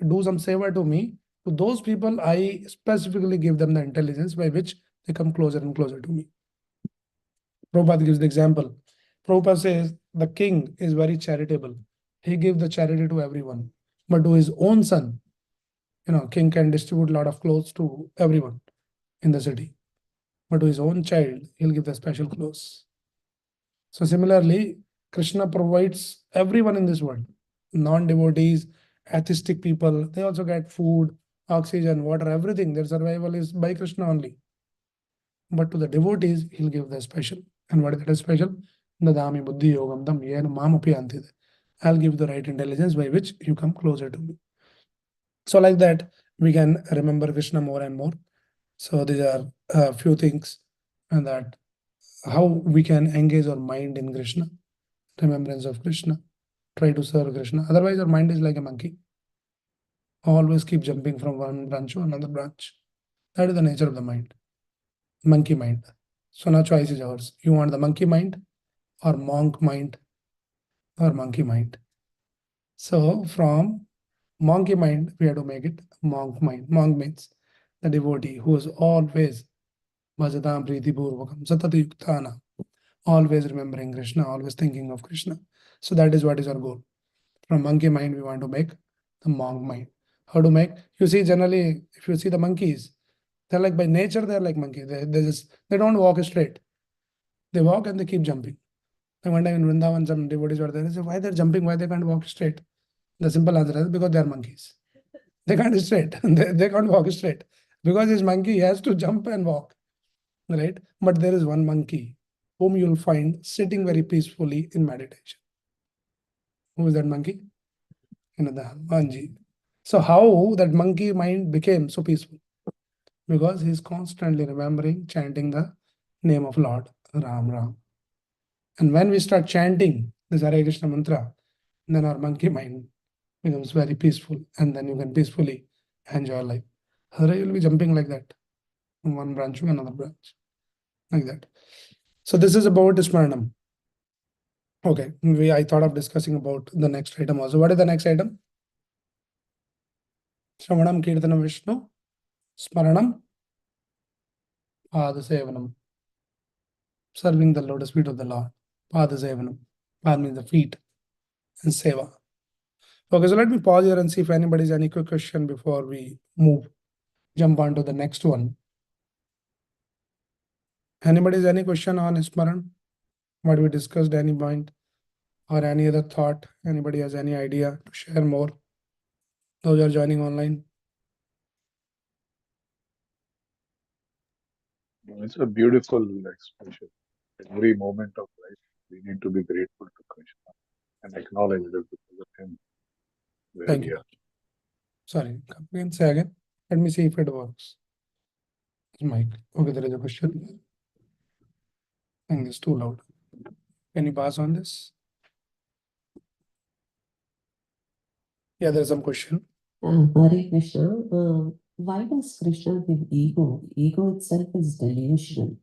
do some seva to me. To those people, I specifically give them the intelligence by which they come closer and closer to me. Prabhupada gives the example. Prabhupada says the king is very charitable. He gives the charity to everyone. But to his own son, king can distribute a lot of clothes to everyone in the city. But to his own child, he'll give the special clothes. So similarly, Krishna provides everyone in this world, non-devotees, atheistic people, they also get food, oxygen, water, everything. Their survival is by Krishna only. But to the devotees, he'll give the special. And what is that special? Dadami buddhi yogam dam yena mamapi antide. I'll give the right intelligence by which you come closer to me. So like that, we can remember Krishna more and more. So these are a few things, and that how we can engage our mind in Krishna, remembrance of Krishna, try to serve Krishna. Otherwise, our mind is like a monkey. Always keep jumping from one branch to another branch. That is the nature of the mind. Monkey mind. So now choice is yours. You want the monkey mind or monk mind or monkey mind. So from monkey mind, we have to make it monk mind. Monk means the devotee who is always bhajatam priti purvakam satati yuktana, always remembering Krishna, always thinking of Krishna. So that is what is our goal. From monkey mind, we want to make the monk mind. How to make? You see, generally, if you see the monkeys, they're like by nature, they're like monkey. They don't walk straight. They walk and they keep jumping. Like one time in Vrindavan, some devotees were there. They said, why they're jumping? Why they can't walk straight? The simple answer is because they are monkeys. They can't straight. They can't walk straight. Because this monkey has to jump and walk. Right? But there is one monkey whom you'll find sitting very peacefully in meditation. Who is that monkey? Another Manji. So how that monkey mind became so peaceful? Because he's constantly remembering, chanting the name of Lord Ram Ram. And when we start chanting this Hare Krishna mantra, then our monkey mind becomes very peaceful, and then you can peacefully enjoy life. Hare, you'll be jumping like that from one branch to another branch, like that. So this is about Smaranam. Okay, I thought of discussing about the next item also. What is the next item? Shravanam Kirtanam Vishnu, Smaranam, Padasevanam. Serving the lotus feet of the Lord. Padasevanam. Pad means the feet, and Seva. Okay, so let me pause here and see if anybody has any quick question before we jump on to the next one. Anybody has any question on Smaran? What we discussed, any point or any other thought? Anybody has any idea to share more? Those who are joining online. It's a beautiful expression. Every moment of life, we need to be grateful to Krishna and acknowledge that because of him, where Thank we you. are. Sorry, come again, say again. Let me see if it works. Mic. Okay, there is a question. I think it's too loud. Can you pass on this? Yeah, there's some question. Hare Krishna, why does Krishna give ego? Ego itself is delusional.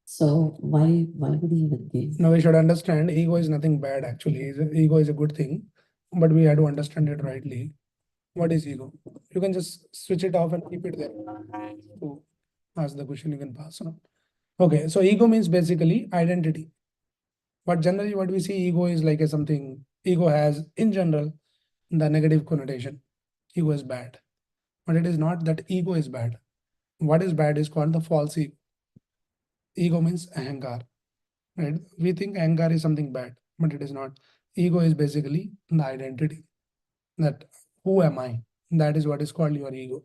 So why would he even give? Now we should understand ego is nothing bad actually. Ego is a good thing, but we have to understand it rightly. What is ego? You can just switch it off and keep it there. To ask the question, you can pass on. Okay, so ego means basically identity. But generally what we see ego is like a something, ego has in general the negative connotation. Ego is bad. But it is not that ego is bad. What is bad is called the false ego. Ego means ahankar. Right? We think anger is something bad, but it is not. Ego is basically the identity. That who am I? That is what is called your ego.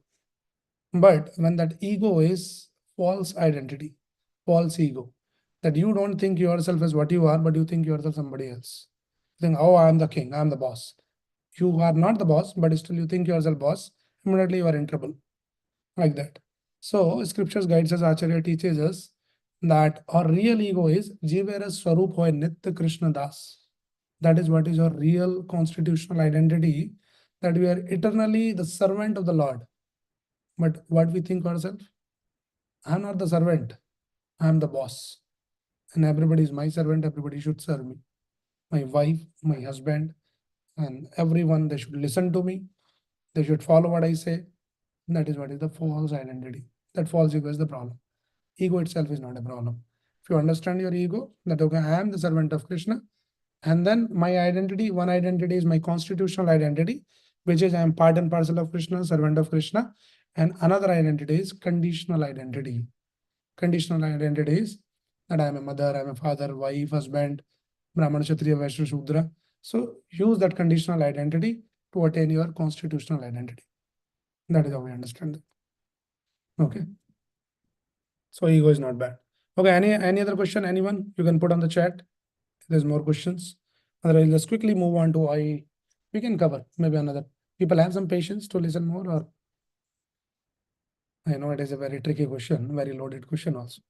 But when that ego is false identity, false ego, that you don't think yourself as what you are, but you think yourself somebody else. You think, oh, I'm the king, I'm the boss. You are not the boss, but still you think yourself boss, immediately you are in trouble. Like that. So scriptures guides us, Acharya teaches us that our real ego is Jivera Swarup Hoy Nitya Krishna Das. That is what is our real constitutional identity, that we are eternally the servant of the Lord. But what we think ourselves? I'm not the servant, I'm the boss. And everybody is my servant, everybody should serve me. My wife, my husband, and everyone, they should listen to me. They should follow what I say. That is what is the false identity. That false ego is the problem. Ego itself is not a problem. If you understand your ego, that okay, I am the servant of Krishna, and then my identity, one identity is my constitutional identity, which is I am part and parcel of Krishna, servant of Krishna, and another identity is conditional identity. Conditional identity is that I am a mother, I am a father, wife, husband, Brahmana, Kshatriya, Vaishya, Shudra. So use that conditional identity to attain your constitutional identity. That is how we understand it. Okay. So ego is not bad. Okay, any other question? Anyone? You can put on the chat. If there's more questions. Otherwise, let's quickly move on to we can cover maybe another. People have some patience to listen more, or I know it is a very tricky question, very loaded question also.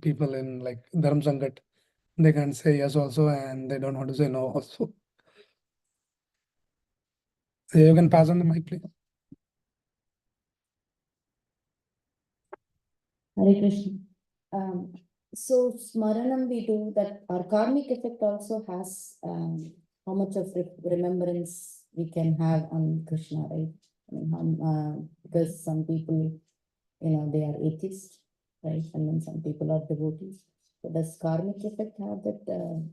People in like Dharm Sangat, they can say yes also, and they don't want to say no also. You can pass on the mic, please. Hare Krishna. So Smaranam we do that our karmic effect also has how much of remembrance we can have on Krishna, right? I mean, because some people, they are atheists, right? And then some people are devotees. So does karmic effect have that?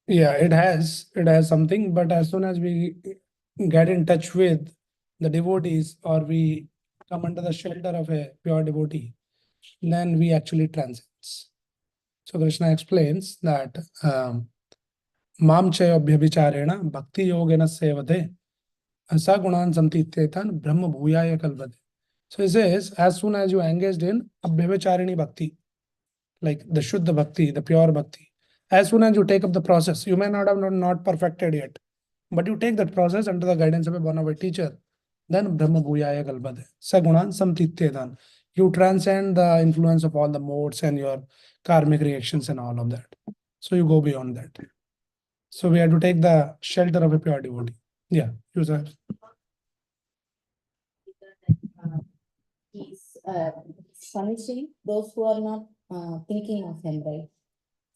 Yeah, it has something, but as soon as we get in touch with the devotees, or we come under the shelter of a pure devotee, then we actually transcends. So Krishna explains that Mam Chayabhyabhicharena Bhakti Yogena Sevate Asagunan Samtitetan Brahma Bhuyaya Kalvade. So he says, as soon as you engaged in Abhyabhicharini Bhakti, like the Shuddha Bhakti, the pure Bhakti, as soon as you take up the process, you may not have not perfected yet, but you take that process under the guidance of a Bonavide teacher, then Brahma Bhuyaya Kalvade. Sagunan Samtitetan. You transcend the influence of all the modes and your karmic reactions and all of that. So you go beyond that. So we have to take the shelter of a pure devotee. Yeah, you said. He's punishing those who are not thinking of him, right?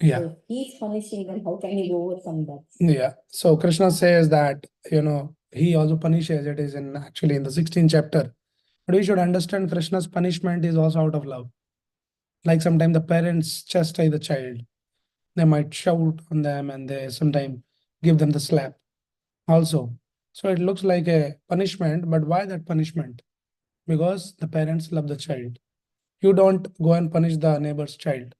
Yeah. So if he's punishing them, how can you overcome that? Yeah. So Krishna says that, he also punishes. It is actually in the 16th chapter. But we should understand Krishna's punishment is also out of love. Like sometimes the parents chastise the child. They might shout on them and they sometimes give them the slap also. So it looks like a punishment, but why that punishment? Because the parents love the child. You don't go and punish the neighbor's child.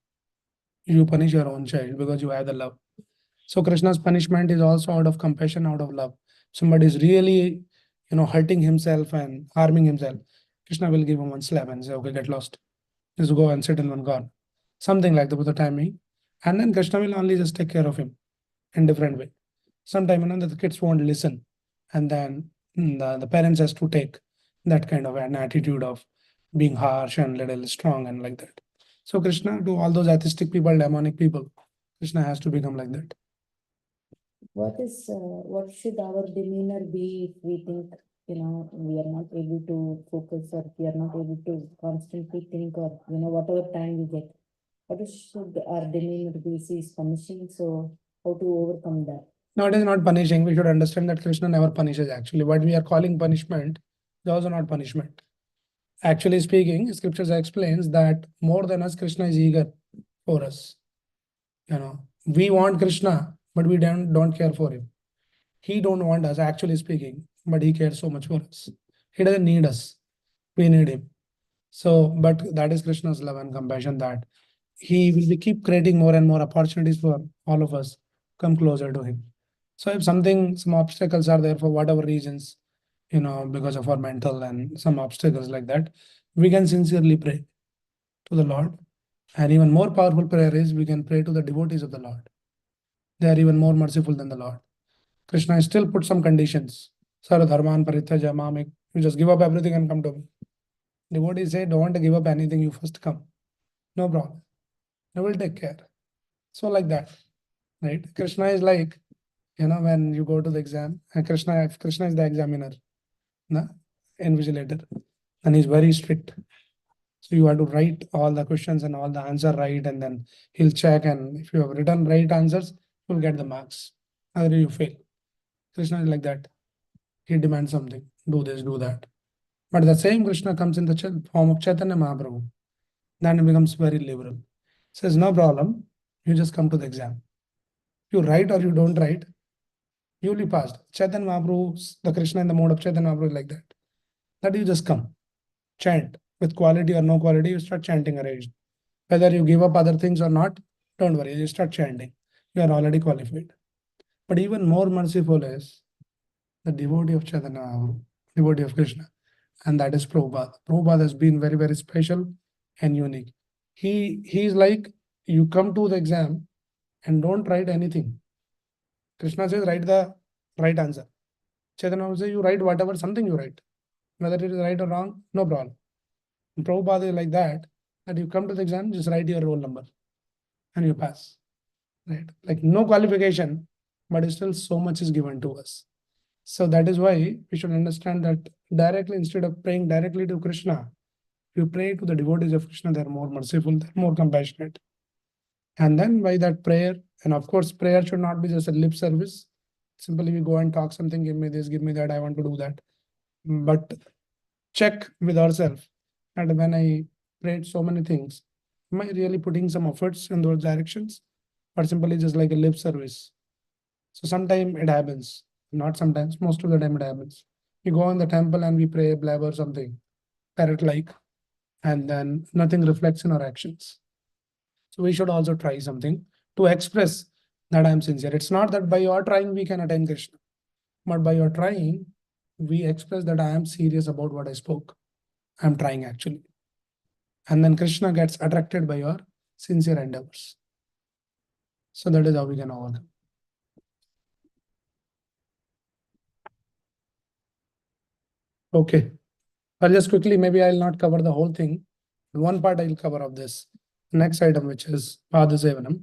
You punish your own child because you have the love. So Krishna's punishment is also out of compassion, out of love. Somebody is really, hurting himself and harming himself. Krishna will give him one slap and say, okay, get lost. Just go and sit in one corner. Something like that with the timing. And then Krishna will only just take care of him in different way. Sometimes, the kids won't listen. And then the parents has to take that kind of an attitude of being harsh and little strong and like that. So Krishna, to all those atheistic people, demonic people, Krishna has to become like that. What should our demeanor be if we think, we are not able to focus, or we are not able to constantly think, or, whatever time we get? What should our demeanor be? He is punishing, so how to overcome that? No, it is not punishing. We should understand that Krishna never punishes actually. What we are calling punishment is also not punishment. Actually speaking, scriptures explains that more than us, Krishna is eager for us. We want Krishna, but we don't care for him. He don't want us, actually speaking, but he cares so much for us. He doesn't need us. We need him. So, but that is Krishna's love and compassion, that he will be keep creating more and more opportunities for all of us come closer to him. So if some obstacles are there for whatever reasons, because of our mental and some obstacles like that, we can sincerely pray to the Lord. And even more powerful prayer is we can pray to the devotees of the Lord. They are even more merciful than the Lord. Krishna still put some conditions. Sara dharman parityaja mamik. You just give up everything and come to me. Devotees say, don't give up anything, you first come. No problem. I will take care. So like that, right? Krishna is like, when you go to the exam, and if Krishna is the examiner, invigilator, and he's very strict. So you have to write all the questions and all the answer right, and then he'll check. And if you have written right answers, you'll get the marks. Otherwise you fail. Krishna is like that. He demands something. Do this, do that. But the same Krishna comes in the form of Chaitanya Mahaprabhu. Then he becomes very liberal. Says, no problem. You just come to the exam. You write or you don't write, you'll be passed. Chaitanya Mahaprabhu, the Krishna in the mode of Chaitanya Mahaprabhu is like that. That you just come. Chant. With quality or no quality, you start chanting arranged. Whether you give up other things or not, don't worry. You start chanting. You are already qualified. But even more merciful is the devotee of Chaitanya Mahaprabhu, devotee of Krishna. And that is Prabhupada. Prabhupada has been very, very special and unique. He is like, you come to the exam and don't write anything. Krishna says, write the right answer. Chaitanya will say, you write whatever, something you write. Whether it is right or wrong, no problem. And Prabhupada is like that you come to the exam, just write your roll number and you pass. Right? Like no qualification, but still so much is given to us. So that is why we should understand that directly, instead of praying directly to Krishna, you pray to the devotees of Krishna, they are more merciful, they are more compassionate. And then by that prayer, and of course, prayer should not be just a lip service. Simply we go and talk something, give me this, give me that, I want to do that. But check with ourselves. And when I prayed so many things, am I really putting some efforts in those directions? Or simply just like a lip service? So sometimes it happens. Not sometimes, most of the time it happens. We go in the temple and we pray, blabber something, parrot-like, and then nothing reflects in our actions. So we should also try something to express that I am sincere. It's not that by your trying we can attain Krishna, but by your trying, we express that I am serious about what I spoke. I'm trying actually. And then Krishna gets attracted by your sincere endeavors. So that is how we can overcome. Okay. I'll just quickly, maybe I'll not cover the whole thing. One part I'll cover of this. Next item, which is Padasevanam.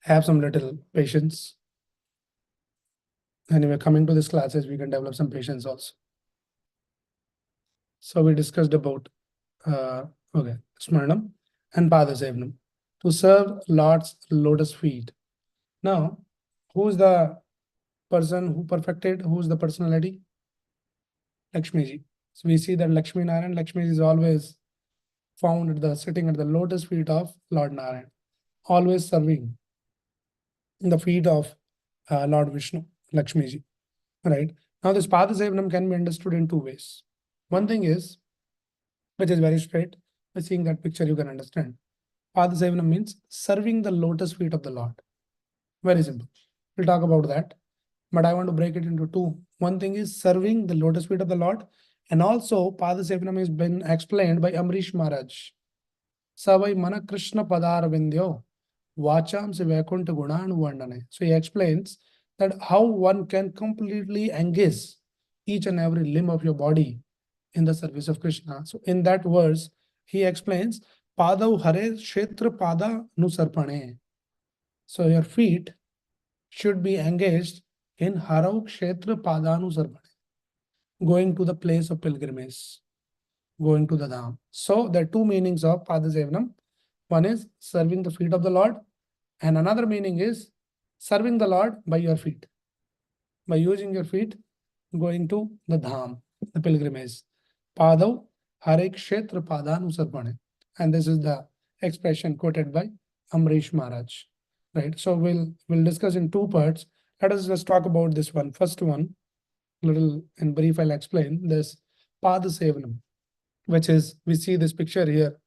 Have some little patience. Anyway, coming to this classes, we can develop some patience also. So we discussed about Smaranam and Padasevanam to serve Lord's lotus feet. Now, who's the person who perfected? Who's the personality? Lakshmi ji. So we see that Lakshmi Narayan, Lakshmi is always found at the sitting at the lotus feet of Lord Narayan, always serving the feet of Lord Vishnu, Lakshmi ji. Right? Now, this Padasevanam can be understood in two ways. One thing is, which is very straight, by seeing that picture, you can understand. Padasevanam means serving the lotus feet of the Lord. Very simple. We'll talk about that. But I want to break it into two. One thing is serving the lotus feet of the Lord. And also, Padasevanam has been explained by Amrish Maharaj. Savai mana Krishna padar vindyo vacham se vaikunta gunan vandane. So he explains that how one can completely engage each and every limb of your body in the service of Krishna. So in that verse, he explains, Padav hare kshetra pada nusarpane. So your feet should be engaged in Harav Kshetra Padanu Sarpane, going to the place of pilgrimage, going to the Dham. So there are two meanings of Padasevanam. One is serving the feet of the Lord, and another meaning is serving the Lord by your feet. By using your feet, going to the Dham, the pilgrimage. Padav Hare Kshetra Padanu Sarpane. And this is the expression quoted by Amrish Maharaj. Right. So we'll discuss in two parts. Let us just talk about this one. First one, little in brief, I'll explain this Padasevanam, which is, we see this picture here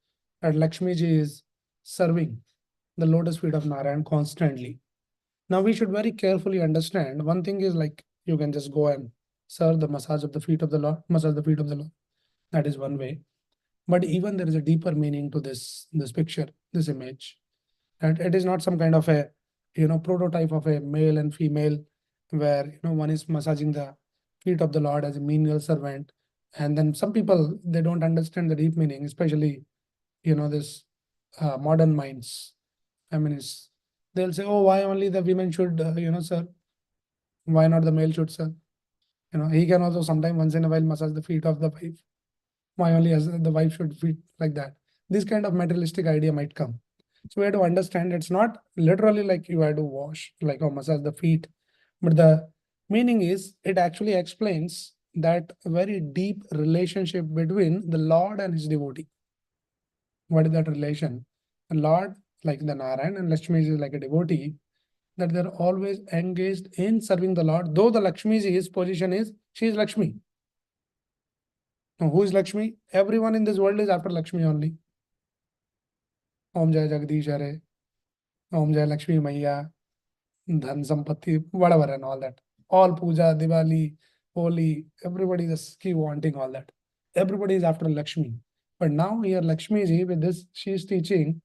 that Lakshmi ji is serving the lotus feet of Narayan constantly. Now we should very carefully understand. One thing is like you can just go and serve the massage of the feet of the Lord, massage the feet of the Lord. That is one way. But even there is a deeper meaning to this picture, this image. And it is not some kind of a prototype of a male and female where one is massaging the feet of the Lord as a menial servant, and then some people, they don't understand the deep meaning, especially this modern minds, feminists. They'll say, oh, why only the women should serve, why not the male should serve? He can also sometime once in a while massage the feet of the wife. Why only as the wife should feet like that? This kind of materialistic idea might come. So we have to understand it's not literally like you have to wash, like or massage the feet, but the meaning is it actually explains that very deep relationship between the Lord and his devotee. What is that relation? The Lord, like the Narayan, and Lakshmi is like a devotee, that they're always engaged in serving the Lord, though the Lakshmi's position is, she is Lakshmi. Now, who is Lakshmi? Everyone in this world is after Lakshmi only. Om Jai Jagdish Hare, Om Jai Lakshmi Maiya, Dhan Sampatti, whatever and all that. All puja, Diwali, Holi, everybody just keep wanting all that. Everybody is after Lakshmi. But now here Lakshmi ji, with this, she is teaching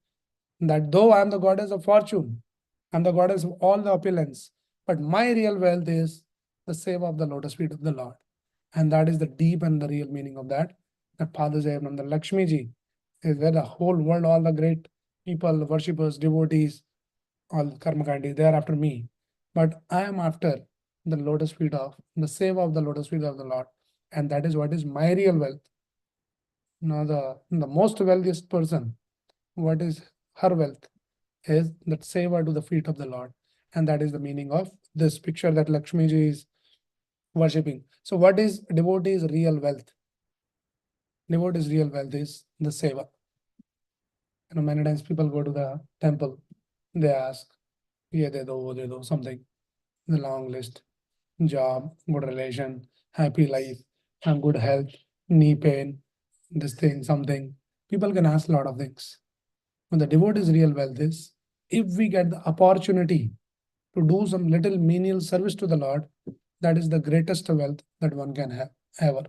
that though I am the goddess of fortune, I am the goddess of all the opulence, but my real wealth is the seva of the lotus feet of the Lord. And that is the deep and the real meaning of that. That Padasevanam, the Lakshmi ji, is where the whole world, all the great people, worshippers, devotees, all karmakandi, they are after me. But I am after the lotus feet of, the seva of the lotus feet of the Lord. And that is what is my real wealth. Now the most wealthiest person, what is her wealth? Is that seva to the feet of the Lord. And that is the meaning of this picture that Lakshmi ji is worshipping. So what is devotee's real wealth? Devotee's real wealth is the seva. Many times people go to the temple, they ask, ye de do, wo de do, something. The long list. Job, good relation, happy life, and good health, knee pain, this thing, something. People can ask a lot of things. When the devotee's real wealth is, if we get the opportunity to do some little menial service to the Lord, that is the greatest wealth that one can have ever.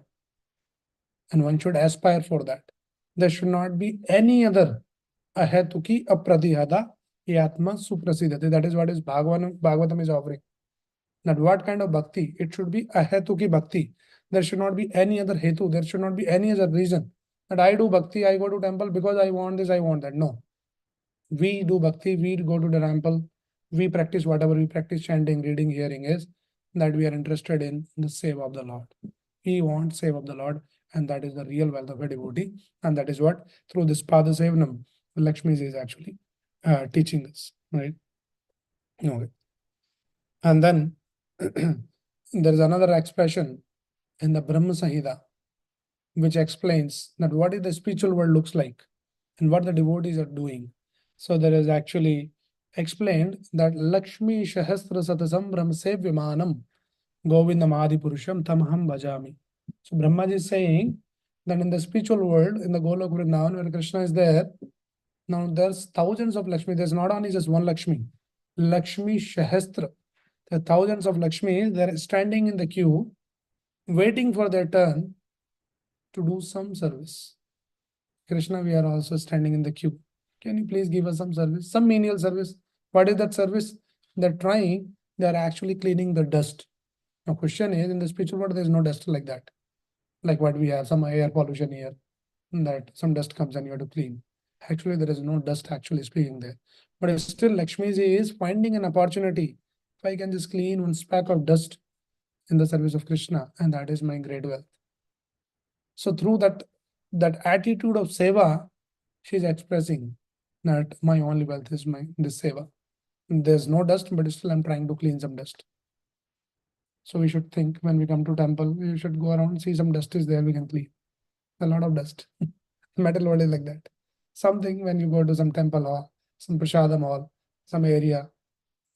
And one should aspire for that. There should not be any other ahetuki apradihada yatma suprasidati. That is what is Bhagavatam is offering. That what kind of bhakti? It should be ahetuki bhakti. There should not be any other hetu. There should not be any other reason that I do bhakti, I go to temple because I want this, I want that. No. We do bhakti, we go to the temple, we practice whatever we practice, chanting, reading, hearing, is that we are interested in the seva of the Lord. We want seva of the Lord, and that is the real wealth of a devotee. And that is what, through this Pada Sevanam, Lakshmi is actually teaching us, right? Okay. And then there is another expression in the Brahma Samhita, which explains that what is the spiritual world looks like and what the devotees are doing. So there is actually explained that Lakshmi Shahasra Satasam Brahmase Vimanam Govindam Adi Purusham Tamaham Bhajami. So Brahmaji is saying that in the spiritual world, in the Golok Vrindavan, where Krishna is there, now there's thousands of Lakshmi. There's not only just one Lakshmi. Lakshmi Shahastra. There are thousands of Lakshmi. They're standing in the queue, waiting for their turn to do some service. Krishna, we are also standing in the queue. Can you please give us some service, some menial service? What is that service? They're trying, they're actually cleaning the dust. Now, question is, in the spiritual world, there's no dust like that. Like what we have, some air pollution here, that some dust comes and you have to clean. Actually, there is no dust actually speaking there. But still, Lakshmi ji is finding an opportunity. If I can just clean one speck of dust in the service of Krishna, and that is my great wealth. So through that attitude of seva, she is expressing that my only wealth is this seva. There's no dust, but still I'm trying to clean some dust. So we should think when we come to temple, we should go around, see some dust is there, we can clean. A lot of dust. Metal world is like that. Something when you go to some temple hall, some prasadam hall, some area,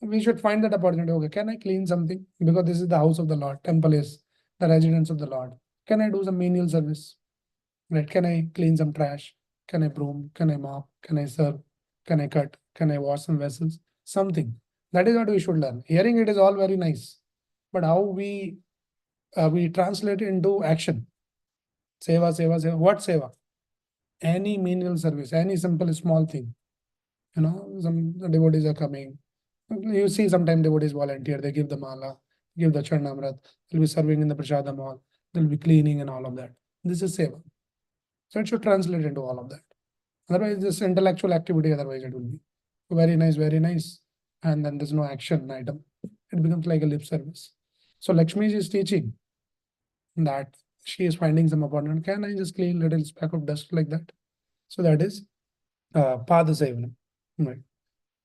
we should find that opportunity. Okay, can I clean something? Because this is the house of the Lord. Temple is the residence of the Lord. Can I do some menial service? Right? Can I clean some trash? Can I broom? Can I mop? Can I serve? Can I cut? Can I wash some vessels? Something. That is what we should learn. Hearing it is all very nice, but how we translate it into action. Seva, seva, seva. What seva? Any menial service, any simple small thing. You know, some devotees are coming. You see, sometimes devotees volunteer. They give the mala, give the charnamrat. They'll be serving in the prasadam hall. They'll be cleaning and all of that. This is seva. So it should translate into all of that. Otherwise, this intellectual activity, otherwise it will be very nice, very nice. And then there's no action item. It becomes like a lip service. So Lakshmi is teaching that she is finding some opponent. Can I just clean little speck of dust like that? So that is Pada Sevanam. Right.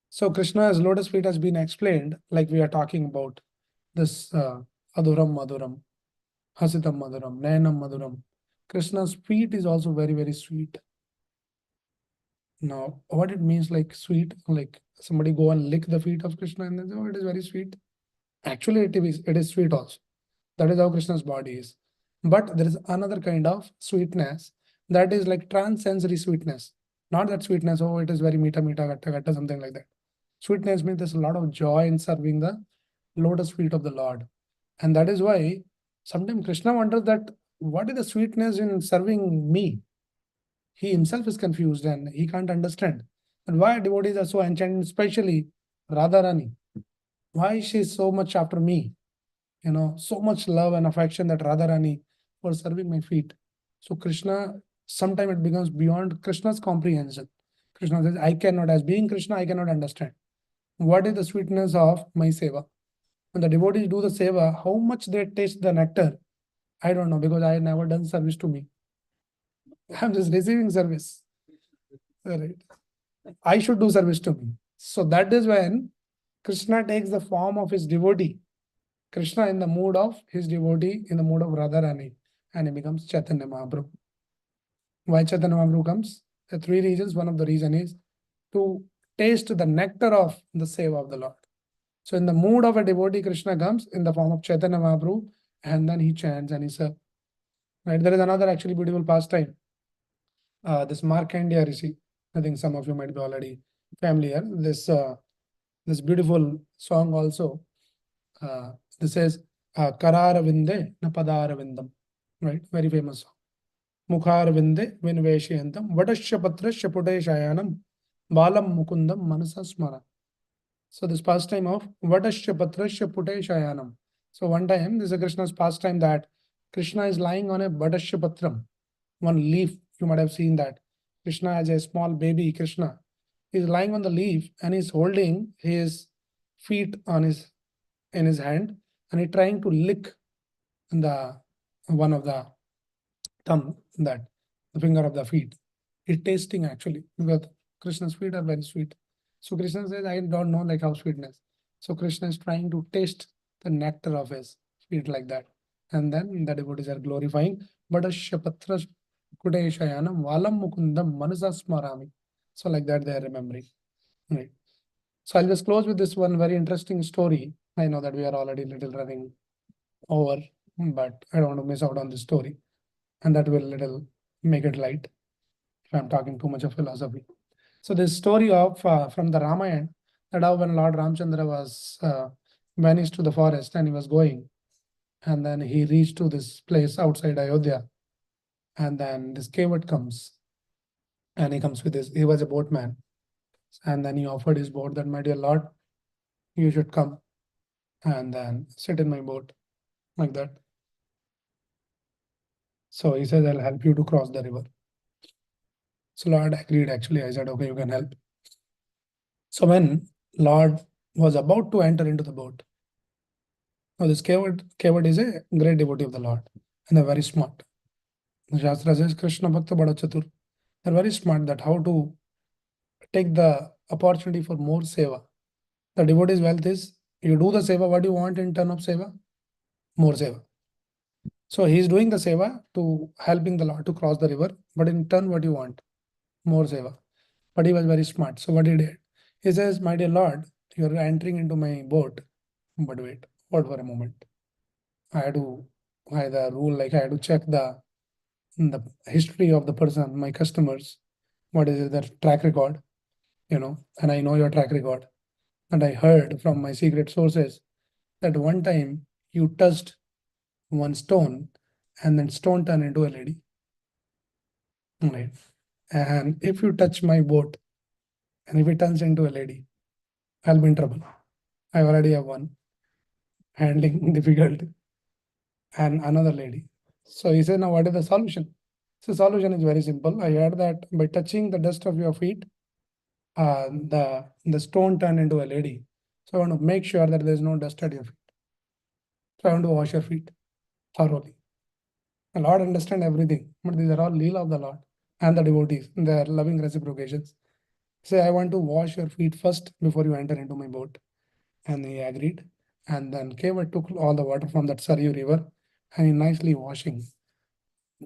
So Krishna's lotus feet has been explained like we are talking about this Aduram Maduram, Hasitam Maduram, Nayanam Maduram. Krishna's feet is also very, very sweet. Now, what it means like sweet, like somebody go and lick the feet of Krishna and then say, oh, it is very sweet. Actually, it is sweet also. That is how Krishna's body is. But there is another kind of sweetness that is like trans-sensory sweetness. Not that sweetness, oh, it is very mita, gatta, gatta, something like that. Sweetness means there's a lot of joy in serving the lotus feet of the Lord. And that is why sometimes Krishna wonders that what is the sweetness in serving me? He himself is confused and he can't understand. And why devotees are so enchanted, especially Radharani. Why she is so much after me? You know, so much love and affection that Radharani for serving my feet. So Krishna, sometimes it becomes beyond Krishna's comprehension. Krishna says, I cannot, as being Krishna, I cannot understand. What is the sweetness of my seva? When the devotees do the seva, how much they taste the nectar, I don't know, because I have never done service to me. I'm just receiving service. Right. I should do service to me. So that is when Krishna takes the form of his devotee. Krishna in the mood of his devotee, in the mood of Radharani, and he becomes Chaitanya Mahaprabhu. Why Chaitanya Mahaprabhu comes? There are three reasons. One of the reason is to taste the nectar of the seva of the Lord. So in the mood of a devotee, Krishna comes in the form of Chaitanya Mahaprabhu, and then he chants and he serves. Right? There is another actually beautiful pastime. This Markandeya Rishi. I think some of you might be already familiar. This beautiful song also. This is Karara Vinde Napadara Vindam. Right? Very famous song. Mukhar Vinde Vinveshayantam Vadasya Patrasya Puteshayanam Balam Mukundam Manasa Smara. So this pastime of Vadasya Patrasya Puteshayanam. So one time, this is Krishna's pastime that Krishna is lying on a Vadasya Patram, one leaf. You might have seen that. Krishna as a small baby, Krishna is lying on the leaf and he's holding his feet on in his hand and he's trying to lick the one of the thumb, that the finger of the feet. He's tasting actually because Krishna's feet are very sweet. So Krishna says, I don't know like how sweetness. So Krishna is trying to taste the nectar of his feet like that. And then the devotees are glorifying Vadasya Patra Kudeshayanam Valam Mukundam Manasa Smarami. So like that they are remembering. Right. So I'll just close with this one very interesting story. I know that we are already little running over, but I don't want to miss out on this story. And that will little make it light if I'm talking too much of philosophy. So this story of from the Ramayana, that how when Lord Ramchandra was vanished to the forest and he was going, and then he reached to this place outside Ayodhya, and then this cavert comes, and he comes with he was a boatman, and then he offered his boat that, my dear Lord, you should come and then sit in my boat, like that. So he says, I'll help you to cross the river. So Lord agreed actually. I said, okay, you can help. So when Lord was about to enter into the boat, now this cavert is a great devotee of the Lord and they're very smart. The Shastra says Krishna Bhakta Bada Chatur. They're very smart that how to take the opportunity for more seva. The devotee's wealth is you do the seva, what do you want in turn of seva? More seva. So he's doing the seva to helping the Lord to cross the river, but in turn, what do you want? More seva. But he was very smart. So what he did? He says, my dear Lord, you're entering into my boat. But wait, hold for a moment. I had to, by the rule, like I had to check the history of the person, my customers, what is their track record, and I know your track record. And I heard from my secret sources that one time you touched one stone and then stone turned into a lady. Right. And if you touch my boat and if it turns into a lady, I'll be in trouble. I already have one handling difficult and another lady. So he said, now what is the solution? So solution is very simple. I heard that by touching the dust of your feet, the stone turned into a lady. So I want to make sure that there's no dust at your feet. So I want to wash your feet thoroughly. The Lord understands everything, but these are all Leela of the Lord and the devotees. They are loving reciprocations. Say, I want to wash your feet first before you enter into my boat. And he agreed. And then Keva took all the water from that Saryu river and he nicely washing,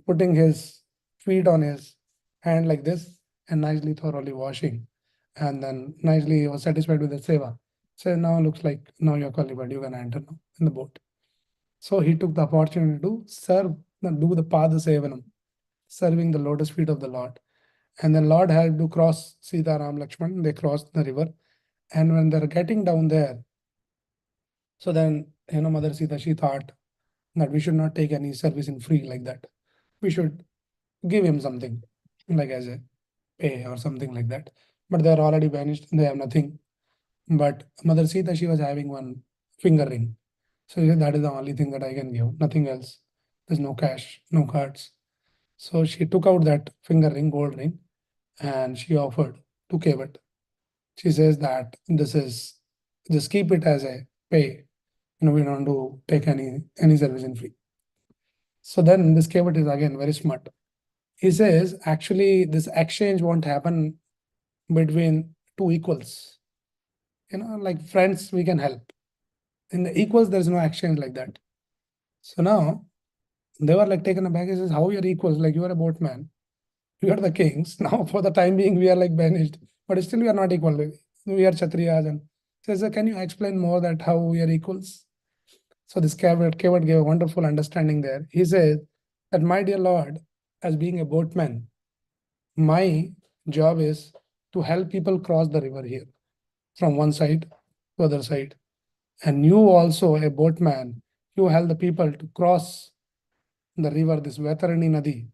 putting his feet on his hand like this and nicely thoroughly washing. And then nicely he was satisfied with the seva. So now looks like now you're qualified, you can enter now in the boat. So he took the opportunity to serve, do the Pada Sevanam, serving the lotus feet of the Lord. And then Lord had to cross Sita, Ram, Lakshman. They crossed the river. And when they're getting down there, so then, Mother Sita, she thought that we should not take any service in free like that. We should give him something, like as a pay or something like that. But they're already vanished. They have nothing. But Mother Sita, she was having one finger ring. So he said, that is the only thing that I can give, nothing else. There's no cash, no cards. So she took out that finger ring, gold ring, and she offered to Kevat. She says that just keep it as a pay. We don't do take any service in free. So then this Kevat is again very smart. He says, actually, this exchange won't happen between two equals. Like friends, we can help. In the equals, there's no exchange like that. So now they were like taken aback. He says, how you're equals? Like you are a boatman. You are the kings. Now for the time being, we are like banished. But still we are not equal. We are Kshatriyas. And says, can you explain more that how we are equals? So this Kevat gave a wonderful understanding there. He says that, my dear Lord, as being a boatman, my job is to help people cross the river here from one side to other side. And you also, a boatman, you help the people to cross the river, this Vaitarani Nadi,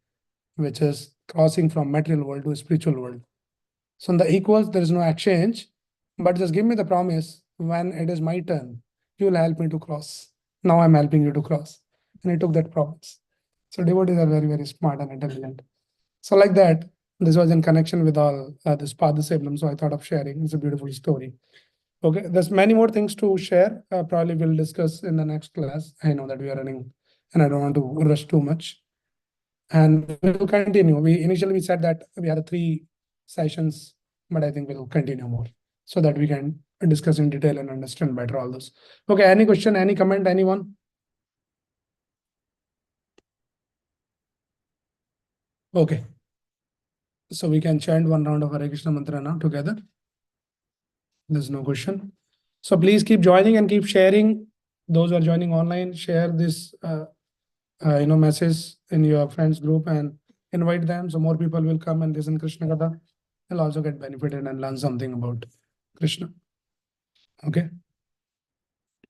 which is crossing from material world to spiritual world. So in the equals, there is no exchange, but just give me the promise when it is my turn, you will help me to cross. Now I'm helping you to cross. And he took that promise. So devotees are very, very smart and intelligent. So like that, this was in connection with all this Padaseblam. So I thought of sharing. It's a beautiful story. Okay, there's many more things to share. Probably we'll discuss in the next class. I know that we are running and I don't want to rush too much. And we'll continue. Initially we said that we had 3 sessions, but I think we'll continue more so that we can discuss in detail and understand better all this. Okay, any question, any comment, anyone? Okay. So we can chant one round of Hare Krishna mantra now together. There's no question. So please keep joining and keep sharing. Those who are joining online, share this message in your friends group and invite them so more people will come and listen Krishna Katha. They'll also get benefited and learn something about Krishna. Okay.